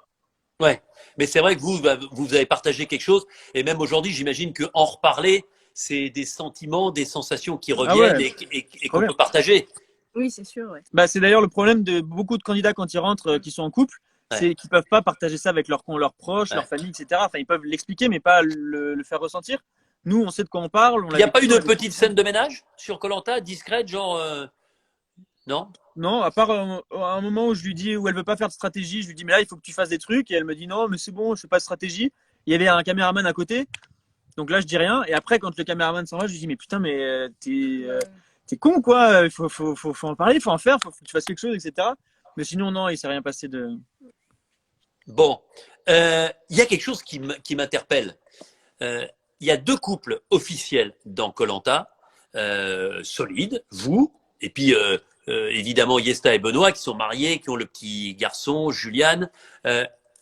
Ouais, mais c'est vrai que vous avez partagé quelque chose, et même aujourd'hui, j'imagine que en reparler, c'est des sentiments, des sensations qui reviennent et qu'on peut partager. Oui, c'est sûr. Ouais. C'est d'ailleurs le problème de beaucoup de candidats quand ils rentrent, qui sont en couple, c'est qu'ils peuvent pas partager ça avec leurs proches, leur famille, etc. Enfin, ils peuvent l'expliquer, mais pas le faire ressentir. Nous, on sait de quoi on parle. Il n'y a pas eu de petite scène de ménage sur koh-Lanta, discrète, genre Non? Non, à part à un moment où je lui dis où elle veut pas faire de stratégie, je lui dis mais là il faut que tu fasses des trucs et elle me dit non mais c'est bon, je fais pas de stratégie. Il y avait un caméraman à côté, donc là je dis rien et après quand le caméraman s'en va, je lui dis mais putain mais t'es con quoi, faut en parler, faut en faire, faut que tu fasses quelque chose etc. Mais sinon non, il s'est rien passé de. Bon, il y a quelque chose qui m'interpelle. Il y a 2 couples officiels dans koh solides, vous, et puis évidemment Yesta et Benoît qui sont mariés, qui ont le petit garçon, Juliane,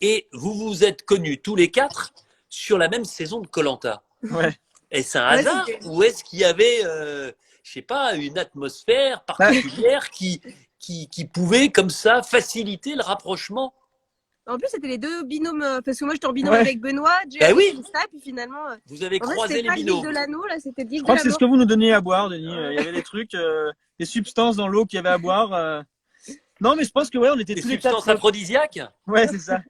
et vous vous êtes connus tous les 4 sur la même saison de koh. Ouais. Est-ce un hasard ou est-ce qu'il y avait, je sais pas, une atmosphère particulière qui pouvait comme ça faciliter le rapprochement? En plus, c'était les 2 binômes, parce que moi j'étais en binôme avec Benoît, Jay Ben oui. et ça, puis finalement. Vous avez En fait, croisé c'était les pas le binômes. de l'anneau, là, c'était le Je crois que c'est ce que vous nous donniez à boire, Denis. Il y avait des trucs, des substances dans l'eau qu'il y avait à boire. Non, mais je pense que ouais, on était Des tous les 4 substances aphrodisiaques? Ouais, c'est ça.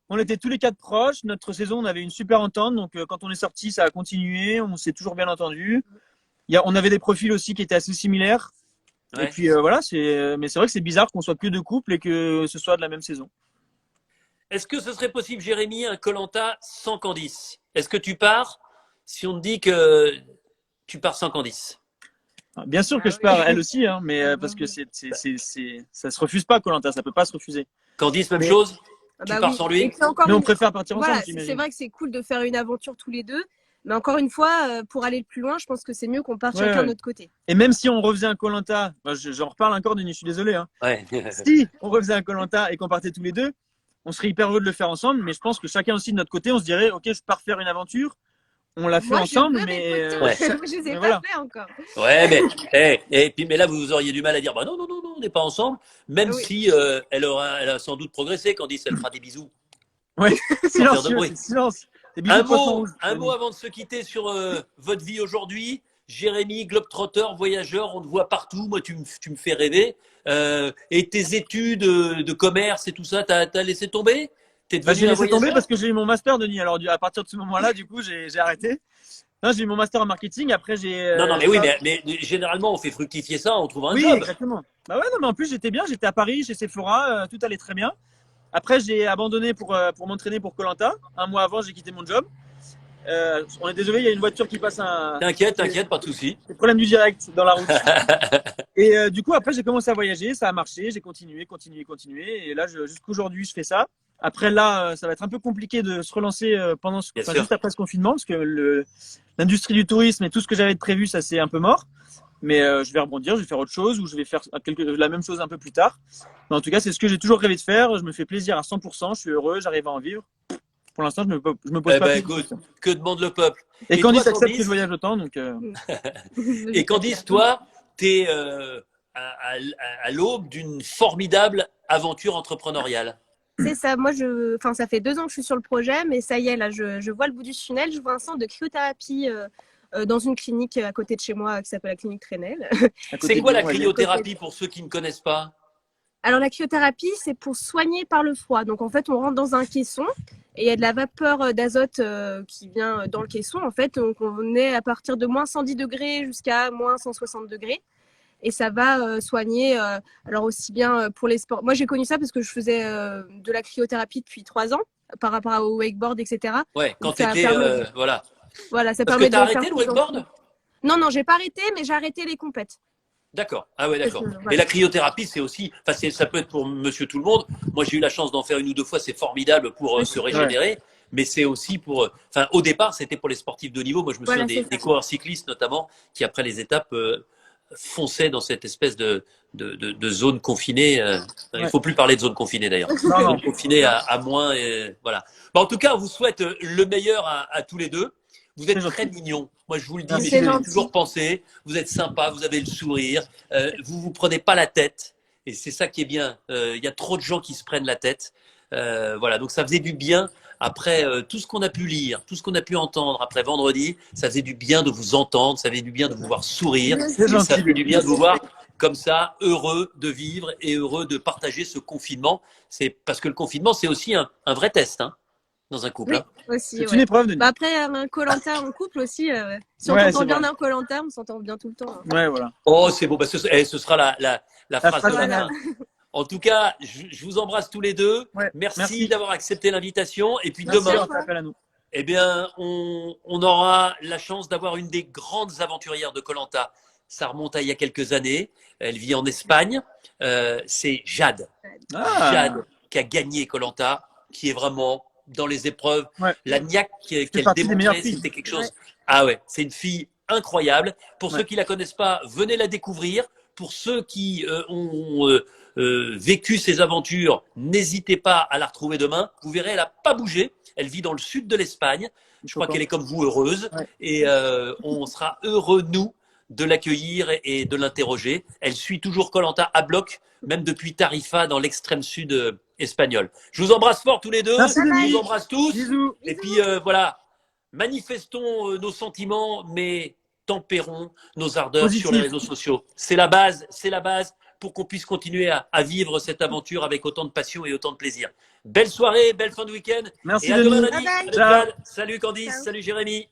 On était tous les 4 proches. Notre saison, on avait une super entente. Donc, quand on est sorti, ça a continué. On s'est toujours bien entendu. On avait des profils aussi qui étaient assez similaires. Ouais. Et puis voilà, mais c'est vrai que c'est bizarre qu'on soit que 2 couples et que ce soit de la même saison. Est-ce que ce serait possible, Jérémy, un koh sans Candice? Est-ce que tu pars si on te dit que tu pars sans Candice? Bien sûr que je pars, elle aussi, hein, mais parce que ça se refuse pas, koh ça peut pas se refuser. Candice, même chose? Tu pars oui. sans lui? Mais on préfère partir ensemble, Voilà, j'imagine. c'est vrai que c'est cool de faire une aventure tous les 2. Mais encore une fois, pour aller le plus loin, je pense que c'est mieux qu'on parte chacun de notre côté. Et même si on refaisait un koh j'en reparle encore, Denis, je suis désolé. Hein. Ouais. Si on refaisait un koh et qu'on partait tous les 2, on serait hyper heureux de le faire ensemble. Mais je pense que chacun aussi de notre côté, on se dirait, ok, je pars faire une aventure. On l'a fait ensemble, mais je les ai pas fait encore. Ouais, mais là vous auriez du mal à dire, bah non, on n'est pas ensemble, même si elle a sans doute progressé. Candice, elle fera des bisous. Ouais, silence. Un mot avant de se quitter sur votre vie aujourd'hui. Jérémy, globetrotter, voyageur, on te voit partout. Moi, tu me fais rêver. Et tes études de commerce et tout ça, t'as laissé tomber? T'es devenu j'ai un laissé voyageur? tomber parce que j'ai eu mon master, Denis. Alors, à partir de ce moment-là, du coup, j'ai arrêté. Non, j'ai eu mon master en marketing. Après, j'ai. Non, mais oui, mais généralement, on fait fructifier ça, on trouve un job. Oui, exactement. Bah ouais, non, mais en plus, j'étais bien. J'étais à Paris, chez Sephora. Tout allait très bien. Après, j'ai abandonné pour m'entraîner pour koh. Un mois avant, j'ai quitté mon job. On est désolé, il y a une voiture qui passe un. T'inquiète, pas de souci. C'est le problème du direct dans la route. Et du coup, après, j'ai commencé à voyager, ça a marché, j'ai continué. Et là, jusqu'aujourd'hui, je fais ça. Après, là, ça va être un peu compliqué de se relancer juste après ce confinement, parce que l'industrie du tourisme et tout ce que j'avais prévu, ça c'est un peu mort. Mais je vais rebondir, je vais faire autre chose ou je vais faire la même chose un peu plus tard. Mais en tout cas, c'est ce que j'ai toujours rêvé de faire. Je me fais plaisir à 100%, je suis heureux, j'arrive à en vivre. Pour l'instant, je me pose pas de questions. Que demande le peuple? Et Candice accepte que je voyage autant, donc. Et Candice, toi, t'es à l'aube d'une formidable aventure entrepreneuriale. C'est ça. Moi, ça fait 2 ans que je suis sur le projet, mais ça y est, là, je vois le bout du tunnel. Je vois un centre de cryothérapie dans une clinique à côté de chez moi qui s'appelle la clinique Trenel. C'est quoi la cryothérapie pour ceux qui ne connaissent pas? Alors, la cryothérapie, c'est pour soigner par le froid. Donc, en fait, on rentre dans un caisson et il y a de la vapeur d'azote qui vient dans le caisson. En fait, donc, on est à partir de moins 110 degrés jusqu'à moins 160 degrés. Et ça va soigner, alors aussi bien pour les sports. Moi, j'ai connu ça parce que je faisais de la cryothérapie depuis 3 ans par rapport au wakeboard, etc. Ouais, quand tu étais, voilà. Voilà, ça parce permet que tu as arrêté le wakeboard? Non, j'ai pas arrêté, mais j'ai arrêté les compètes. D'accord. Ah ouais, d'accord. Voilà. Et la cryothérapie, c'est aussi, ça peut être pour monsieur tout le monde. Moi, j'ai eu la chance d'en faire 1 ou 2 fois. C'est formidable pour se régénérer. Ouais. Mais c'est aussi pour, au départ, c'était pour les sportifs de haut niveau. Moi, je me souviens des coureurs cyclistes, notamment, qui après les étapes, fonçaient dans cette espèce de zone confinée. Il ne faut plus parler de zone confinée d'ailleurs. Zone confinée à moins. Voilà. En tout cas, on vous souhaite le meilleur à tous les 2. Vous êtes très mignons. Moi, je vous le dis, mais j'ai toujours pensé. Vous êtes sympa, vous avez le sourire. Vous prenez pas la tête. Et c'est ça qui est bien. Il y a trop de gens qui se prennent la tête. Voilà. Donc, ça faisait du bien. Après tout ce qu'on a pu lire, tout ce qu'on a pu entendre après vendredi, ça faisait du bien de vous entendre, ça faisait du bien de vous voir sourire, ça fait du bien de vous voir comme ça, heureux de vivre et heureux de partager ce confinement. C'est parce que le confinement, c'est aussi un vrai test. Hein. dans un couple. Oui, Hein. aussi. C'est Ouais. une épreuve, Denis. Bah après, un Koh-Lanta en couple aussi, si on Ouais, s'entend c'est bien vrai. d'un Koh-Lanta, on s'entend bien tout le temps. Hein. Ouais, voilà. Oh, c'est beau. Bah, ce sera la La phrase phrase de la Voilà. fin. En tout cas, je vous embrasse tous les deux. Ouais. Merci d'avoir accepté l'invitation. Et puis Merci demain, d'avoir fait appel à nous. eh bien, on aura la chance d'avoir une des grandes aventurières de koh. Ça remonte à il y a quelques années. Elle vit en Espagne. C'est Jade. Ah, Jade qui a gagné koh, qui est vraiment dans les épreuves. ouais. La niaque C'est qu'elle partie des meilleures démontrait, filles. c'était quelque chose. Ouais. Ah ouais, c'est une fille incroyable. Pour Ouais. ceux qui la connaissent pas, venez la découvrir. Pour ceux qui ont vécu ces aventures, n'hésitez pas à la retrouver demain. Vous verrez, elle n'a pas bougé. Elle vit dans le sud de l'Espagne. Je crois qu'elle est comme vous, heureuse. Ouais. Et on sera heureux, nous, de l'accueillir et de l'interroger. Elle suit toujours koh à bloc, même depuis Tarifa, dans l'extrême sud espagnol. Je vous embrasse fort tous les deux. Merci, Je Denis. vous embrasse tous. Bisous. Et puis voilà, manifestons nos sentiments, mais tempérons nos ardeurs Positif. sur les réseaux sociaux. C'est la base pour qu'on puisse continuer à vivre cette aventure avec autant de passion et autant de plaisir. Belle soirée, belle fin de week-end. Merci, Et à demain Denis. lundi. Bye bye. avec Ciao. Jade. Salut Candice, Ciao. salut Jérémy.